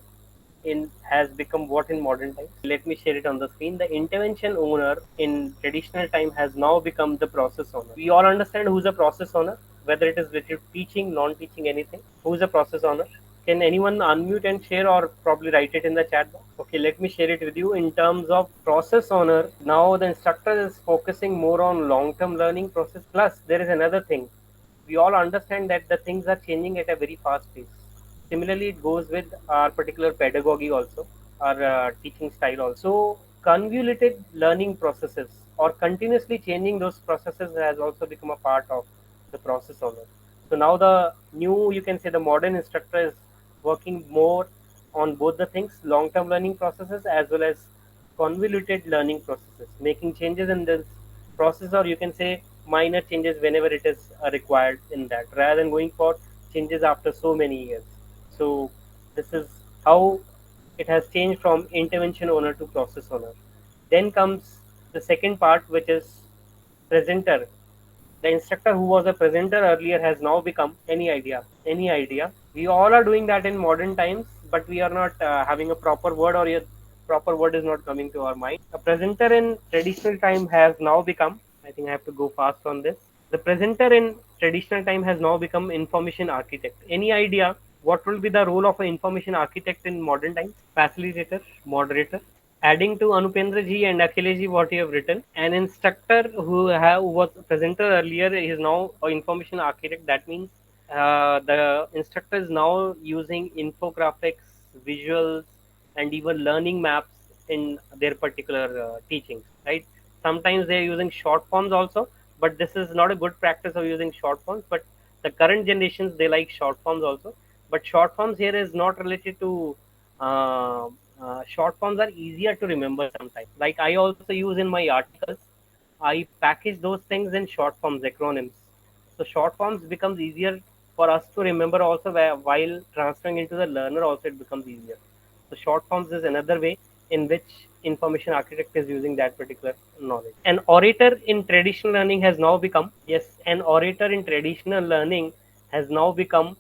in has become what in modern times? Let me share it on the screen. The intervention owner in traditional time has now become the process owner. We all understand who's a process owner, whether it is related to teaching, non-teaching, anything. Who's a process owner? Can anyone unmute and share, or probably write it in the chat box? Okay, let me share it with you. In terms of process owner, now the instructor is focusing more on long-term learning process. Plus, there is another thing. We all understand that the things are changing at a very fast pace. Similarly, it goes with our particular pedagogy also, our teaching style also. So, convoluted learning processes or continuously changing those processes has also become a part of the process owner. So now the new, you can say the modern instructor is working more on both the things, long-term learning processes as well as convoluted learning processes, making changes in this process, or you can say minor changes whenever it is required in that, rather than going for changes after so many years. So this is how it has changed from intervention owner to process owner. Then comes the second part, which is presenter. The instructor who was a presenter earlier has now become any idea? Any idea? We all are doing that in modern times, but we are not having a proper word, or a proper word is not coming to our mind. A presenter in traditional time has now become, I think I have to go fast on this. The presenter in traditional time has now become information architect. Any idea what will be the role of an information architect in modern times? Facilitator, moderator. Adding to Anupendra ji and Akhilesh ji what you have written, an instructor who was presenter earlier is now an information architect. That means the instructor is now using infographics, visuals, and even learning maps in their particular teachings. Right? Sometimes they are using short forms also, but this is not a good practice of using short forms. But the current generations, they like short forms also. But short forms here is not related to short forms are easier to remember sometimes. Like I also use in my articles, I package those things in short forms, acronyms. So short forms becomes easier for us to remember also, while transferring into the learner also it becomes easier. So short forms is another way in which information architect is using that particular knowledge. An orator in traditional learning has now become, yes, an orator in traditional learning has now become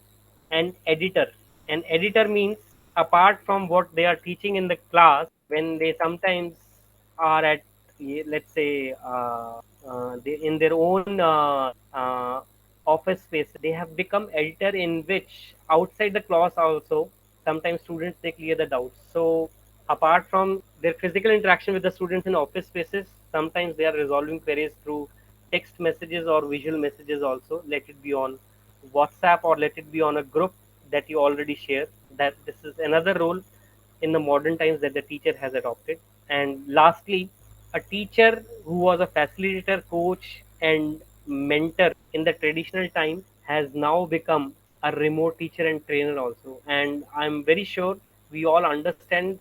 an editor. An editor means, apart from what they are teaching in the class, when they sometimes are at, let's say, in their own office space, they have become editor, in which outside the class also sometimes students they clear the doubts. So apart from their physical interaction with the students in office spaces, sometimes they are resolving queries through text messages or visual messages also, let it be on WhatsApp or let it be on a group that you already share. That this is another role in the modern times that the teacher has adopted. And lastly, a teacher who was a facilitator, coach, and mentor in the traditional time has now become a remote teacher and trainer also. And I'm very sure we all understand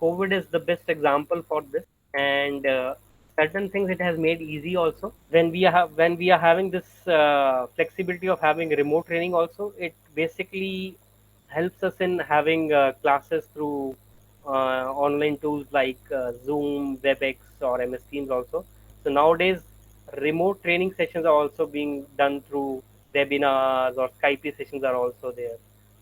COVID is the best example for this. And certain things it has made easy also. When we are having this flexibility of having remote training also, it basically helps us in having classes through online tools like Zoom, WebEx, or MS Teams also. So nowadays, remote training sessions are also being done through webinars, or Skype sessions are also there.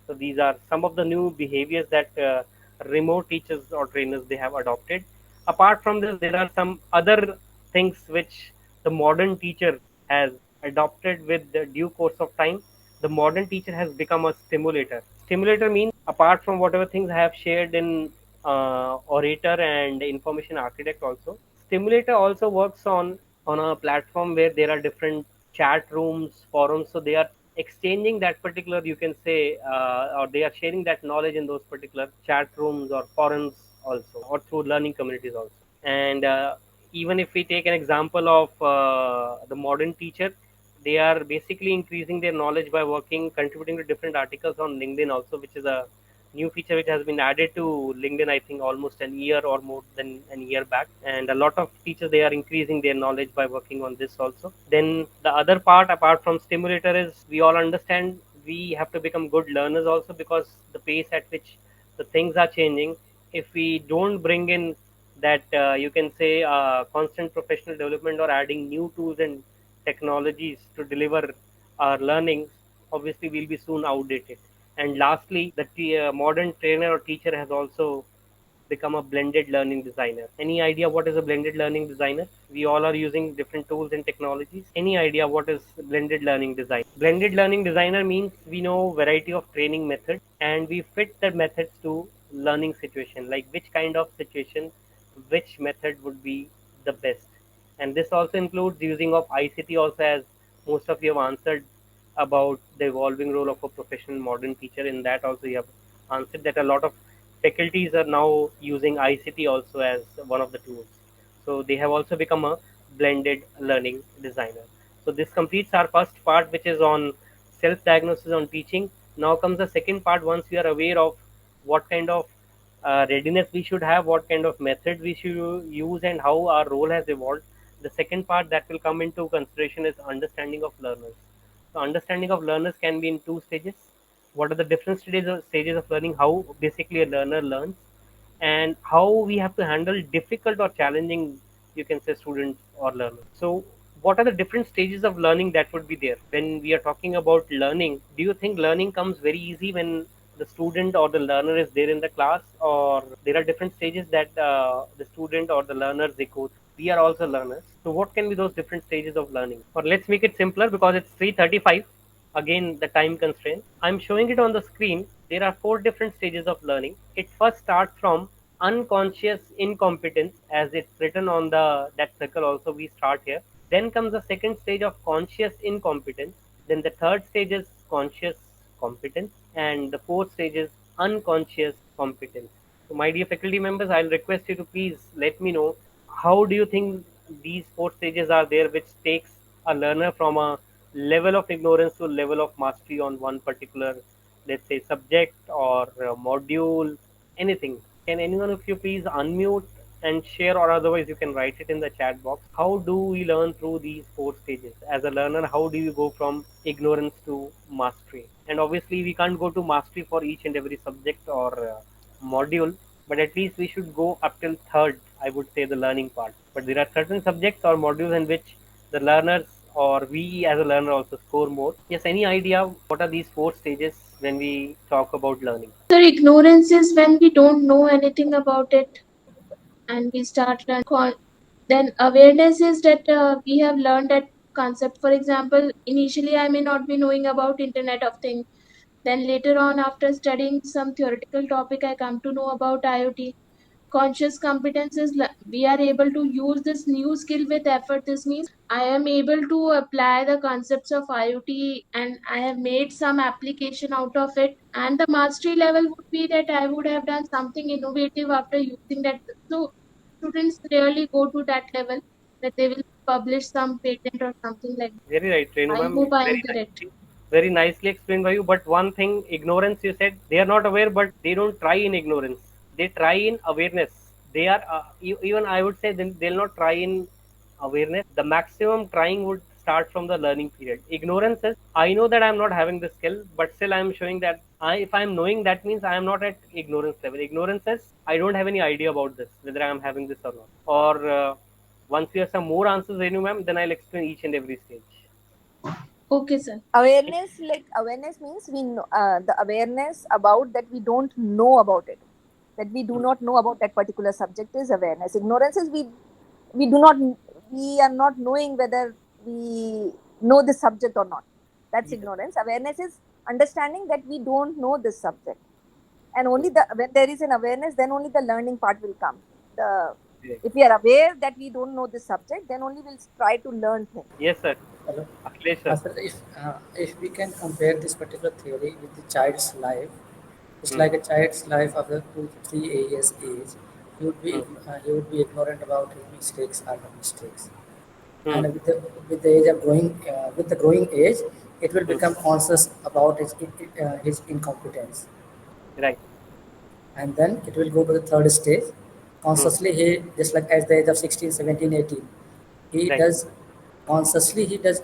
So these are some of the new behaviors that remote teachers or trainers they have adopted. Apart from this, there are some other things which the modern teacher has adopted with the due course of time. The modern teacher has become a stimulator. Stimulator means, apart from whatever things I have shared in orator and information architect also, stimulator also works on a platform where there are different chat rooms, forums. So they are exchanging that particular, you can say, or they are sharing that knowledge in those particular chat rooms or forums also, or through learning communities also. And even if we take an example of the modern teacher, they are basically increasing their knowledge by working, contributing to different articles on LinkedIn also, which is a new feature which has been added to LinkedIn, I think almost an year or more than a year back. And a lot of teachers they are increasing their knowledge by working on this also. Then the other part apart from stimulator is, we all understand we have to become good learners also, because the pace at which the things are changing, if we don't bring in that you can say constant professional development or adding new tools and technologies to deliver our learnings, obviously we'll be soon outdated. And lastly, the modern trainer or teacher has also become a blended learning designer. Any idea what is a blended learning designer? We all are using different tools and technologies. Any idea what is blended learning design? Blended learning designer means we know variety of training methods and we fit the methods to learning situation, like which kind of situation, which method would be the best. And this also includes using of ICT also, as most of you have answered about the evolving role of a professional modern teacher. In that also you have answered that a lot of faculties are now using ICT also as one of the tools. So they have also become a blended learning designer. So this completes our first part, which is on self-diagnosis on teaching. Now comes the second part. Once we are aware of what kind of readiness we should have, what kind of methods we should use, and how our role has evolved, the second part that will come into consideration is understanding of learners. So understanding of learners can be in two stages. What are the different stages of learning? How basically a learner learns, and how we have to handle difficult or challenging, you can say, students or learners. So what are the different stages of learning that would be there when we are talking about learning? Do you think learning comes very easy when the student or the learner is there in the class, or there are different stages that the student or the learners they go through? We are also learners, so what can be those different stages of learning? Or let's make it simpler, because it's 3:35, again the time constraint. I'm showing it on the screen. There are four different stages of learning. It first starts from unconscious incompetence, as it's written on the that circle also, we start here. Then comes the second stage of conscious incompetence. Then the third stage is conscious competence, and the fourth stage is unconscious competence. So my dear faculty members, I'll request you to please let me know, how do you think these four stages are there, which takes a learner from a level of ignorance to a level of mastery on one particular, let's say, subject or module, anything. Can anyone of you please unmute and share, or otherwise you can write it in the chat box. How do we learn through these four stages? As a learner, how do you go from ignorance to mastery? And obviously, we can't go to mastery for each and every subject or module, but at least we should go up till third, I would say, the learning part. But there are certain subjects or modules in which the learners or we as a learner also score more. Yes, any idea what are these four stages when we talk about learning? So ignorance is when we don't know anything about it and we start learning. Then awareness is that we have learned that concept. For example, initially I may not be knowing about Internet of Things. Then later on, after studying some theoretical topic, I come to know about IoT. Conscious competence is we are able to use this new skill with effort. This means I am able to apply the concepts of IoT and I have made some application out of it. And the mastery level would be that I would have done something innovative after using that. So students rarely go to that level that they will publish some patent or something like that. Very right, Renu I ma'am. hope I am Very correct. nicely, very nicely explained by you. But one thing, ignorance, you said they are not aware, but they don't try in ignorance. They try in awareness. They are even I would say they'll not try in awareness. The maximum trying would start from the learning period. Ignorance is I know that I'm not having the skill, but still I'm showing that if I'm knowing, that means I am not at ignorance level. Ignorance is I don't have any idea about this, whether I'm having this or not. Or once we have some more answers, Renu ma'am, then I'll explain each and every stage. Okay, sir. Awareness, like awareness means we know, the awareness about that we don't know about it, that we do not know about that particular subject is awareness. Ignorance is we do not, we are not knowing whether we know this subject or not. That's Yes, ignorance. Awareness is understanding that we don't know this subject, and only the when there is an awareness, then only the learning part will come. The okay. If we are aware that we don't know this subject, then only we'll try to learn things. Yes, sir. Hello. Akhilesh, sir. Sir, if we can compare this particular theory with the child's life, it's Hmm. like a child's life of the 2 to 3 years age. Hmm. He would be ignorant about his mistakes or not mistakes, Hmm. and with the age of with the growing age, it will Hmm. become conscious about his incompetence, Right. and then it will go to the third stage. Hmm. Consciously, he just like at the age of 16, 17, 18, he Right. does consciously he does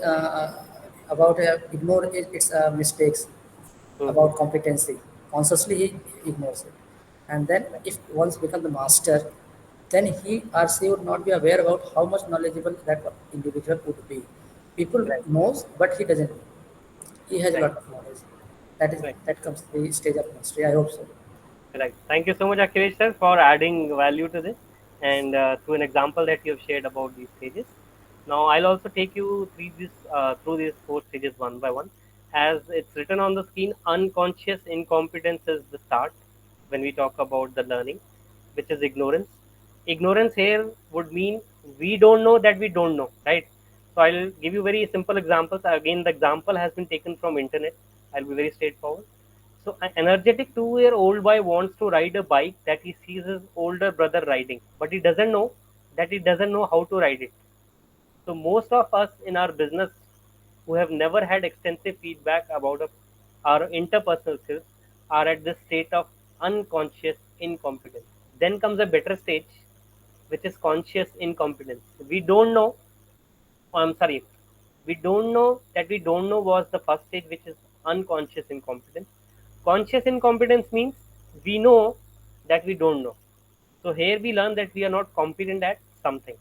about ignore its mistakes Hmm. Hmm. about competency. Consciously he ignores it, and then if once become the master, then he or she would not be aware about how much knowledgeable that individual would be. People Right. knows, but he doesn't know. He has a Right. lot of knowledge. That is Right. that comes the stage of mastery. I hope so. Right. Thank you so much, Akhilesh, sir, for adding value to this and through an example that you have shared about these stages. Now, I'll also take you through these four stages one by one. As it's written on the screen, unconscious incompetence is the start when we talk about the learning, which is ignorance. Ignorance here would mean we don't know that we don't know, right? So I'll give you very simple examples. Again, the example has been taken from internet. I'll be very straightforward. So an energetic 2-year-old boy wants to ride a bike that he sees his older brother riding, but he doesn't know that he doesn't know how to ride it. So most of us in our business who have never had extensive feedback about our interpersonal skills are at this state of unconscious incompetence. Then comes a better stage, which is conscious incompetence. We don't know. I'm sorry. We don't know that we don't know was the first stage, which is unconscious incompetence. Conscious incompetence means we know that we don't know. So here we learn that we are not competent at something.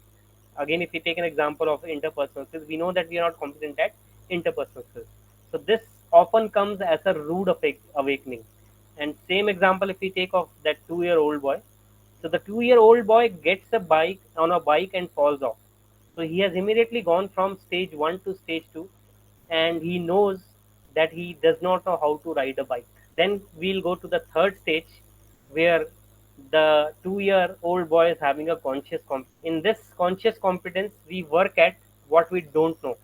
Again, if we take an example of interpersonal skills, we know that we are not competent at interpersonal skills. So this often comes as a rude awakening. And same example, if we take of that 2-year-old boy. So the 2-year-old boy gets a bike and falls off. So he has immediately gone from stage one to stage two, and he knows that he does not know how to ride a bike. Then we'll go to the third stage where the 2-year-old boy is having a conscious competence. In this conscious competence, we work at what we don't know.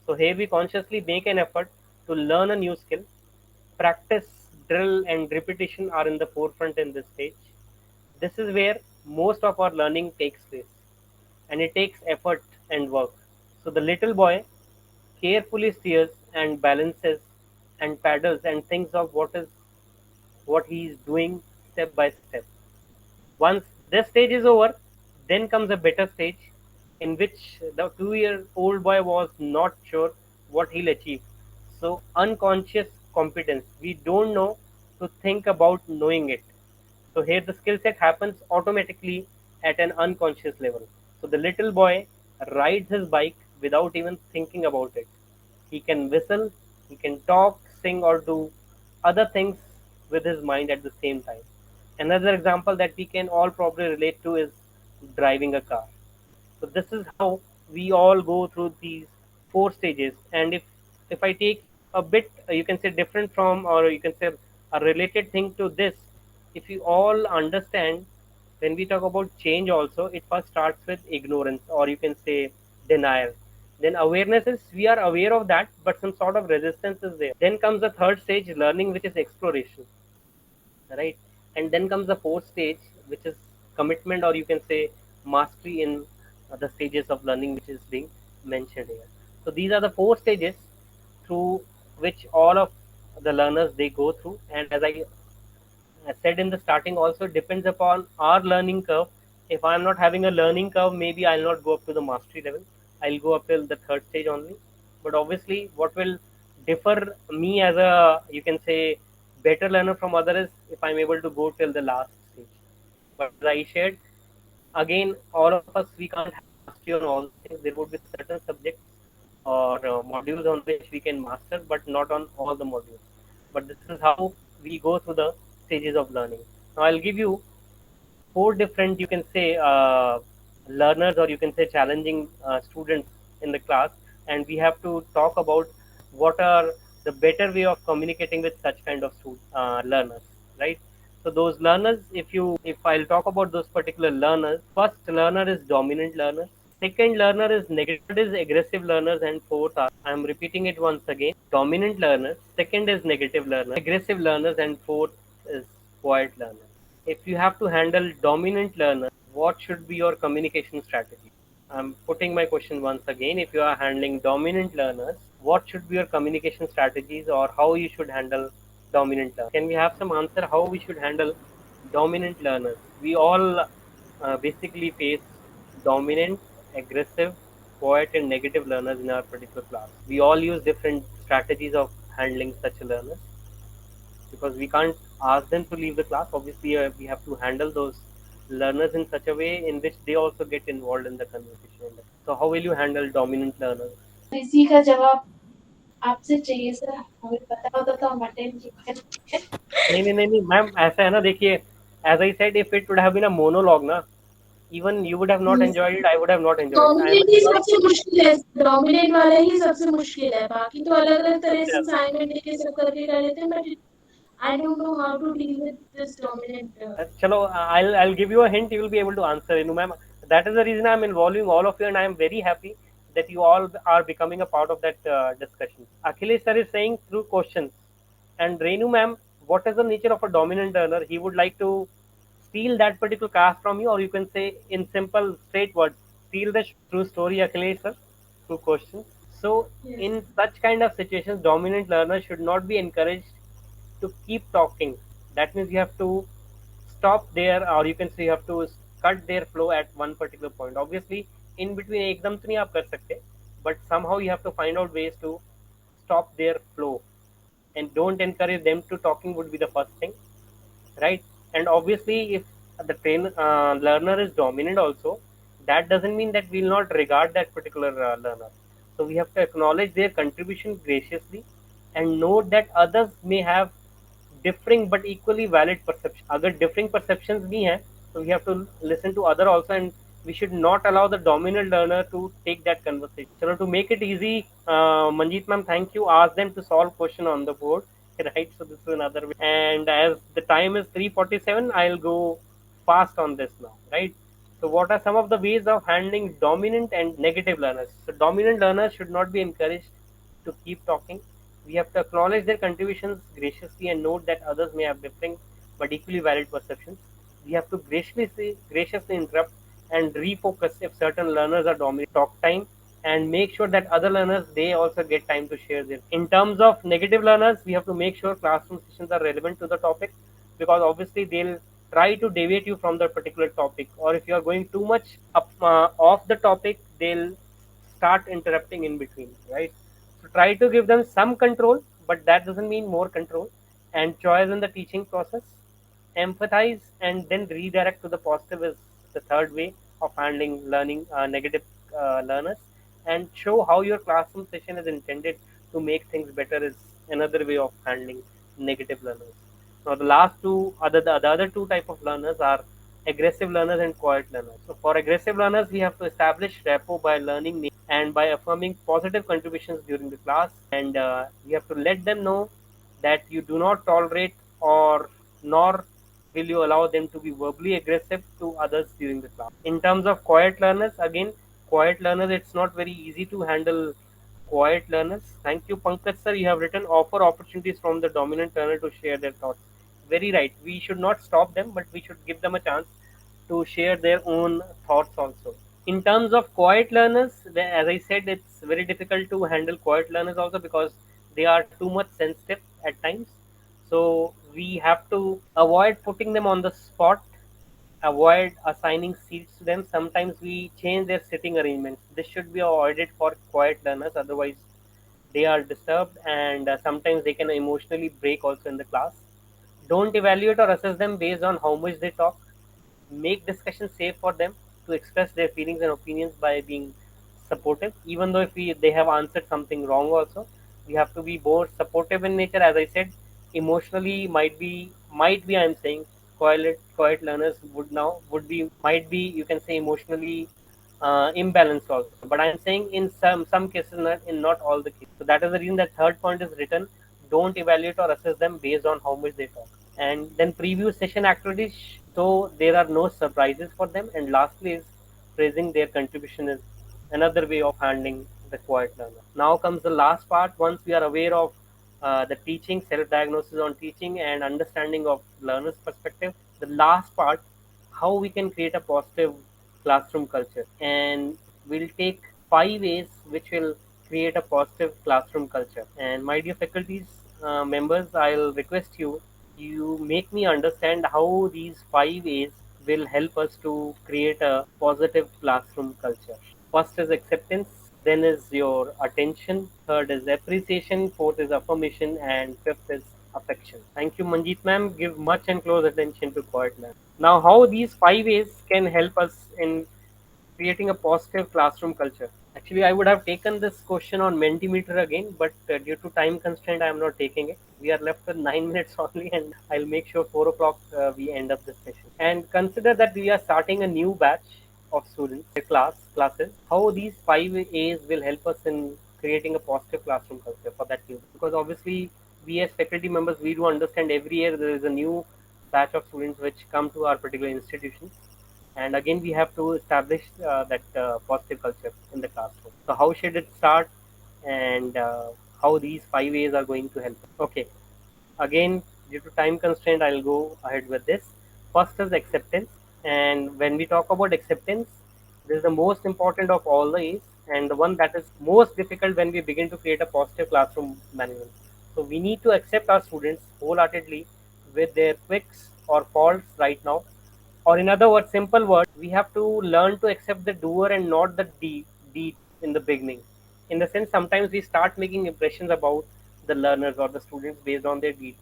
So here we consciously make an effort to learn a new skill. Practice, drill, and repetition are in the forefront in this stage. This is where most of our learning takes place, and it takes effort and work. So the little boy carefully steers and balances and paddles and thinks of what he is doing step by step. Once this stage is over, Then comes a better stage in which the 2-year-old boy was not sure what he'll achieve. So unconscious competence. We don't know to think about knowing it. So here the skill set happens automatically at an unconscious level. So the little boy rides his bike without even thinking about it. He can whistle, he can talk, sing, or do other things with his mind at the same time. Another example that we can all probably relate to is driving a car. So this is how we all go through these 4 stages. And if I take a bit, you can say different from, or you can say a related thing to this, if you all understand, when we talk about change also, it first starts with ignorance, or you can say denial. Then awareness is we are aware of that, but some sort of resistance is there. Then comes the third stage, learning, which is exploration, right? And then comes the fourth stage, which is commitment, or you can say mastery in the stages of learning, which is being mentioned here. So these are the 4 stages through which all of the learners they go through. And as I said in the starting, also depends upon our learning curve. If I'm not having a learning curve, maybe I'll not go up to the mastery level. I'll go up till the third stage only. But obviously, what will differ me as a, you can say, better learner from other is if I'm able to go till the last stage. But as I shared, again, all of us, we can't have mastery on all things. There would be certain subjects or modules on which we can master, but not on all the modules. But this is how we go through the stages of learning. Now, I'll give you 4 different, you can say, learners, or you can say challenging students in the class, and we have to talk about what are the better way of communicating with such kind of learners, right? So those learners, if I'll talk about those particular learners, first learner is dominant learner, second learner is negative, third is aggressive learners, and fourth are, I'm repeating it once again, dominant learners, second is negative learners, aggressive learners, and fourth is quiet learners. If you have to handle dominant learners, what should be your communication strategy? I'm putting my question once again. If you are handling dominant learners, what should be your communication strategies, or how you should handle dominant learners? Can we have some answer how we should handle dominant learners? We all basically face dominant, aggressive, quiet, and negative learners in our particular class. We all use different strategies of handling such learners, because we can't ask them to leave the class. Obviously, we have to handle those learners in such a way in which they also get involved in the conversation. So how will you handle dominant learners? इसी का जवाब आपसे चाहिए sir, हमें पता होता तो हम अटेंड करते। नहीं नहीं नहीं नहीं मैम, ऐसा है ना, देखिए, as I said, if it would have been a monologue ना, even you would have not enjoyed it, I would have not enjoyed it. I am dominate ही सबसे मुश्किल है, डोमिनेट वाला ही सबसे मुश्किल है, बाकी तो अलग अलग तरह से असाइनमेंट लेके सब करके कर लेते हैं, but I don't know how to deal with this dominant. Chalo, I'll give you a hint. You will be able to answer, Renu ma'am. That is the reason I'm involving all of you, and I am very happy that you all are becoming a part of that discussion. Akhilesh sir is saying through questions, and Renu ma'am, what is the nature of a dominant learner? He would like to steal that particular caste from you, or you can say in simple, straight words, steal the true story, Akhilesh sir, through questions. So, Yes. in such kind of situations, dominant learners should not be encouraged to keep talking. That means you have to stop there, or you can say you have to cut their flow at one particular point. Obviously, in between एकदम तो नहीं आप कर सकते, but somehow you have to find out ways to stop their flow, and don't encourage them to talking would be the first thing, right? And obviously, if the learner is dominant also, that doesn't mean that we'll not regard that particular learner. So we have to acknowledge their contribution graciously, and note that others may have differing but equally valid perception. अगर differing perceptions भी हैं, so we have to listen to other also, and we should not allow the dominant learner to take that conversation. So to make it easy, Manjeet ma'am, thank you. Ask them to solve question on the board, right? So this is another way. And as the time is 3:47, I'll go fast on this now, right? So what are some of the ways of handling dominant and negative learners? So dominant learners should not be encouraged to keep talking. We have to acknowledge their contributions graciously and note that others may have differing but equally valid perceptions. We have to graciously interrupt and refocus if certain learners are dominant. Talk time, and make sure that other learners they also get time to share their. In terms of negative learners, we have to make sure classroom sessions are relevant to the topic, because obviously they'll try to deviate you from that particular topic, or if you are going too much off the topic, they'll start interrupting in between, right? So try to give them some control, but that doesn't mean more control, and choice in the teaching process. Empathize and then redirect to the positive is the third way of handling learning negative learners, and show how your classroom session is intended to make things better is another way of handling negative learners. Now the last two the other two type of learners are aggressive learners and quiet learners. So for aggressive learners, we have to establish rapport by learning and by affirming positive contributions during the class, and you have to let them know that you do not tolerate or nor will you allow them to be verbally aggressive to others during the class. In terms of quiet learners, again, quiet learners, it's not very easy to handle quiet learners. Thank you, Pankaj sir. You have written offer opportunities from the dominant learner to share their thoughts. Very right. We should not stop them, but we should give them a chance to share their own thoughts also. In terms of quiet learners, as I said, it's very difficult to handle quiet learners also because they are too much sensitive at times. So we have to avoid putting them on the spot, avoid assigning seats to them. Sometimes we change their sitting arrangements. This should be avoided for quiet learners, otherwise they are disturbed, and sometimes they can emotionally break also in the class. Don't evaluate or assess them based on how much they talk. Make discussion safe for them to express their feelings and opinions by being supportive. Even though if they have answered something wrong also, we have to be more supportive in nature. As I said, emotionally might be I'm saying quiet learners might be, you can say, emotionally imbalanced also. But I'm saying in some cases, not in not all the cases. So that is the reason that third point is written. Don't evaluate or assess them based on how much they talk. And then preview session activities so there are no surprises for them. And lastly is praising their contribution is another way of handling the quiet learner. Now comes the last part. Once we are aware of the teaching, self-diagnosis on teaching, and understanding of learner's perspective, the last part, how we can create a positive classroom culture. And we'll take 5 ways which will create a positive classroom culture. And my dear faculties members, I'll request you make me understand how these 5 ways will help us to create a positive classroom culture. First is acceptance, then is your attention, third is appreciation, fourth is affirmation, and fifth is affection. Thank you, Manjeet ma'am. Give much and close attention to quiet learning. Now, how these 5 ways can help us in creating a positive classroom culture? Actually, I would have taken this question on Mentimeter again, but due to time constraint, I am not taking it. We are left with 9 minutes only, and I'll make sure 4 o'clock we end up this session. And consider that we are starting a new batch of students, classes. How these 5 A's will help us in creating a positive classroom culture for that new? Because obviously, we as faculty members, we do understand every year there is a new batch of students which come to our particular institution, and again we have to establish that positive culture in the classroom. So how should it start, and how these 5 A's are going to help? Okay, again, due to time constraint, I'll go ahead with this. First is acceptance, and when we talk about acceptance, this is the most important of all the A's, and the one that is most difficult when we begin to create a positive classroom management. So we need to accept our students wholeheartedly with their quirks or faults right now, or in other words, simple words, we have to learn to accept the doer and not the deed in the beginning. In the sense, sometimes we start making impressions about the learners or the students based on their deeds.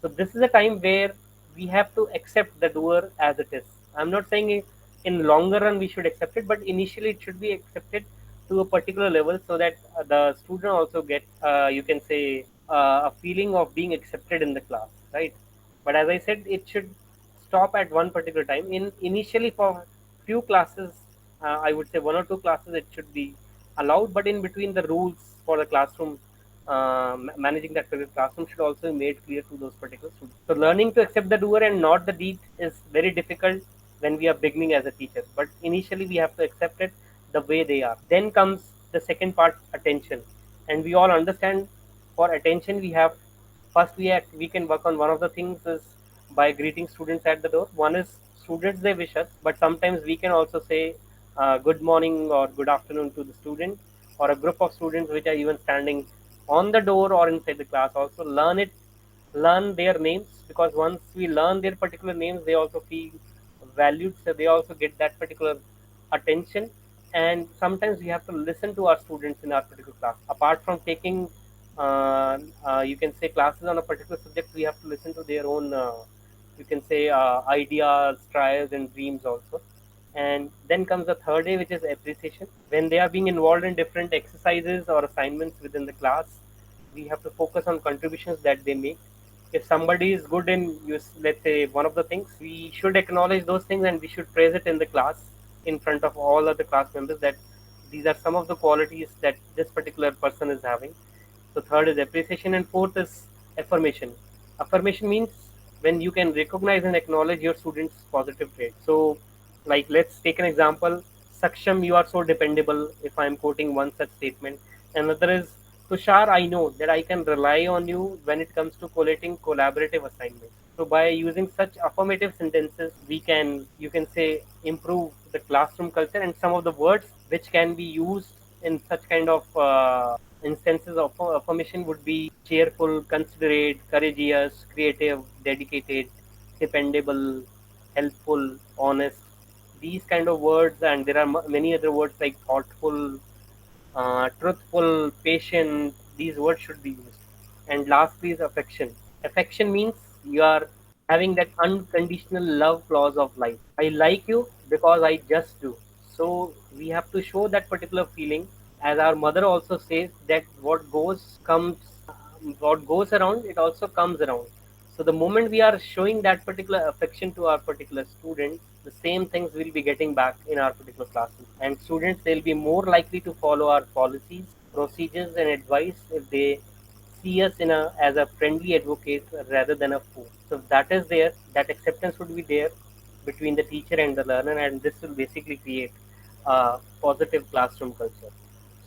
So this is a time where we have to accept the doer as it is. I'm not saying in longer run we should accept it, but initially it should be accepted to a particular level so that the student also get, you can say, a feeling of being accepted in the class, right? But as I said, it should stop at one particular time. In initially for few classes, I would say 1 or 2 classes, it should be allowed. But in between, the rules for the classroom, managing that particular classroom should also be made clear to those particular students. So learning to accept the doer and not the deed is very difficult when we are beginning as a teacher. But initially, we have to accept it the way they are. Then comes the second part, attention, and we all understand. For attention, we have first we can work on one of the things is by greeting students at the door. One is students, they wish us, but sometimes we can also say good morning or good afternoon to the student, or a group of students which are even standing on the door or inside the class. Also learn their names, because once we learn their particular names, they also feel valued, so they also get that particular attention. And sometimes we have to listen to our students in our particular class. Apart from taking, you can say, classes on a particular subject, we have to listen to their own, you can say, ideas, trials, and dreams also. And then comes the third day, which is appreciation. When they are being involved in different exercises or assignments within the class, we have to focus on contributions that they make. If somebody is good in, let's say, one of the things, we should acknowledge those things and we should praise it in the class in front of all other class members, that these are some of the qualities that this particular person is having. So third is appreciation, and fourth is affirmation. Affirmation means when you can recognize and acknowledge your students' positive traits. So, like, let's take an example. Saksham, you are so dependable. If I am quoting one such statement, another is, Tushar, I know that I can rely on you when it comes to collating collaborative assignments. So by using such affirmative sentences, we can, you can say, improve the classroom culture, and some of the words which can be used in such kind of instances of affirmation would be cheerful, considerate, courageous, creative, dedicated, dependable, helpful, honest. These kind of words, and there are many other words like thoughtful, truthful, patient. These words should be used. And lastly is affection. Affection means you are having that unconditional love clause of life. I like you because I just do. So we have to show that particular feeling. As our mother also says, that what goes around, it also comes around. So the moment we are showing that particular affection to our particular student, the same things will be getting back in our particular classroom. And students, they'll be more likely to follow our policies, procedures, and advice if they see us in a as a friendly advocate rather than a fool. So that is there. That acceptance would be there between the teacher and the learner, and this will basically create a positive classroom culture.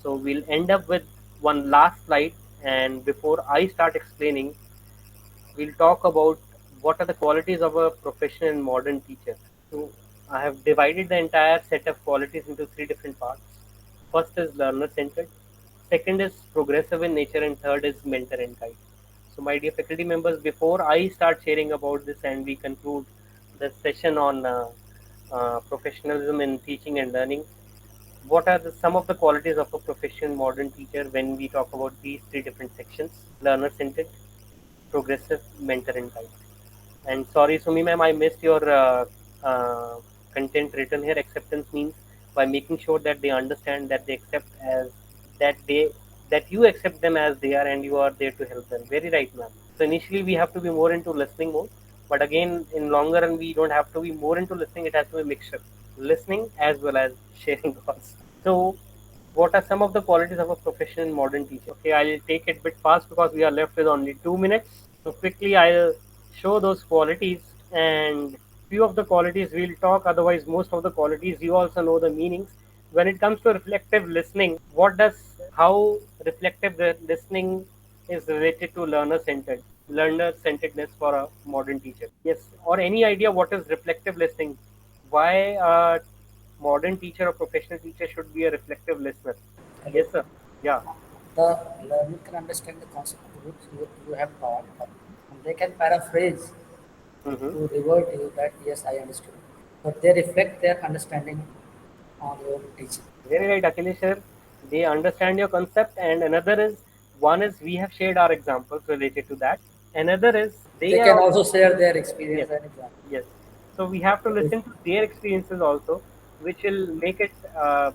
So we'll end up with one last slide, and before I start explaining, we'll talk about what are the qualities of a professional and modern teacher. So I have divided the entire set of qualities into three different parts. First is learner centered, second is progressive in nature, and third is mentor and guide. So my dear faculty members, before I start sharing about this and we conclude the session on professionalism in teaching and learning, what are some of the qualities of a professional modern teacher when we talk about these three different sections: learner centered, progressive, mentor, and guide. And sorry, Sumi ma'am, I missed your content written here. Acceptance means by making sure that they understand, that they accept as that they that you accept them as they are, and you are there to help them. Very right, ma'am. So initially we have to be more into listening mode, but again in longer run we don't have to be more into listening. It has to be a mixture, listening as well as sharing thoughts. So what are some of the qualities of a professional modern teacher? Okay, I'll take it a bit fast because we are left with only 2 minutes. So quickly I'll show those qualities, and few of the qualities we'll talk, otherwise most of the qualities you also know the meanings. When it comes to reflective listening, how reflective listening is related to learner centeredness for a modern teacher. Yes, or any idea what is reflective listening? Why a modern teacher or professional teacher should be a reflective listener? Hello. Yes, sir. Yeah. The learner can understand the concept which you have taught, and they can paraphrase Mm-hmm. to revert you that yes, I understood. But they reflect their understanding on your teaching. Very right, Akhilesh sir. They understand your concept, and another is, one is we have shared our examples related to that. Another is they They are can also, also share their yes, experience and example. yes. So we have to So this listen to their experiences also, which will make it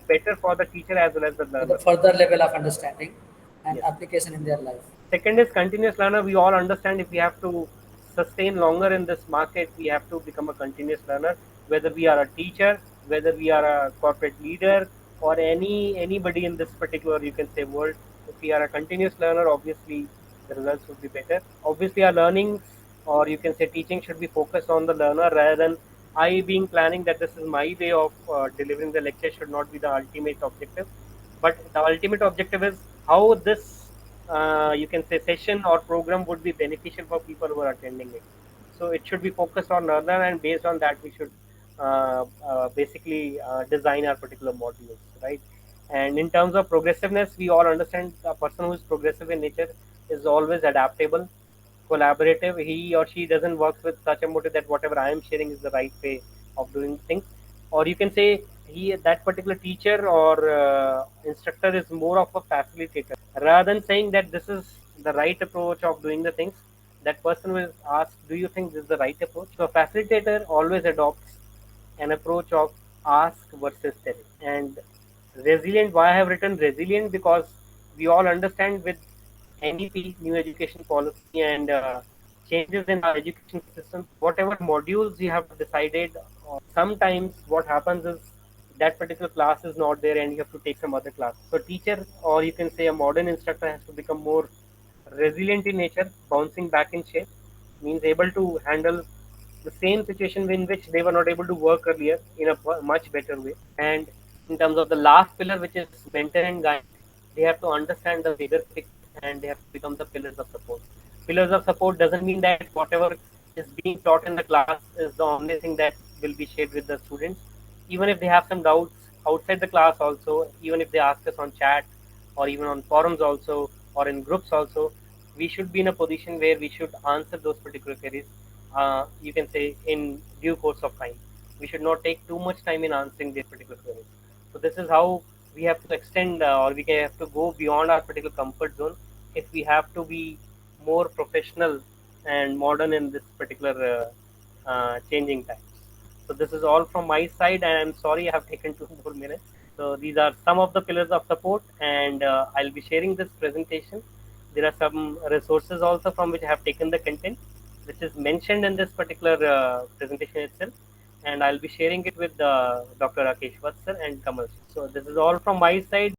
better for the teacher as well as the for the learner. further level of understanding and Yes. application in their life. Second is continuous learner. We all understand if we have to sustain longer in this market, we have to become a continuous learner. Whether we are a teacher, whether we are a corporate leader, or anybody in this particular, you can say, world, if we are a continuous learner, obviously the results would be better. Obviously, our learnings, or you can say teaching, should be focused on the learner rather than I being planning that this is my way of delivering the lecture should not be the ultimate objective. But the ultimate objective is how this, you can say, session or program would be beneficial for people who are attending it. So it should be focused on learner, and based on that we should basically design our particular modules, right? And in terms of progressiveness, we all understand a person who is progressive in nature is always adaptable, collaborative. He or she doesn't work with such a motive that whatever I am sharing is the right way of doing things. Or you can say that particular teacher or instructor is more of a facilitator. Rather than saying that this is the right approach of doing the things, that person will ask, do you think this is the right approach? So a facilitator always adopts an approach of ask versus tell. And resilient, why I have written resilient, because we all understand with NEP, new education policy, and changes in our education system, whatever modules you have decided, sometimes what happens is that particular class is not there and you have to take some other class. So teacher, or you can say a modern instructor, has to become more resilient in nature, bouncing back in shape, means able to handle the same situation in which they were not able to work earlier in a much better way. And in terms of the last pillar, which is mentor and guide, they have to understand the bigger picture and they have to become the pillars of support. Pillars of support doesn't mean that whatever is being taught in the class is the only thing that will be shared with the students. Even if they have some doubts outside the class, also, even if they ask us on chat or even on forums also or in groups also, we should be in a position where we should answer those particular queries, you can say, in due course of time. We should not take too much time in answering these particular queries. So this is how we have to extend, or we can have to go beyond our particular comfort zone if we have to be more professional and modern in this particular changing times. So this is all from my side, and I'm sorry I have taken 2 more minutes. So these are some of the pillars of support, and I'll be sharing this presentation. There are some resources also from which I have taken the content, which is mentioned in this particular presentation itself, and I'll be sharing it with Dr. Rakesh Vatsar and Kamal. So this is all from my side.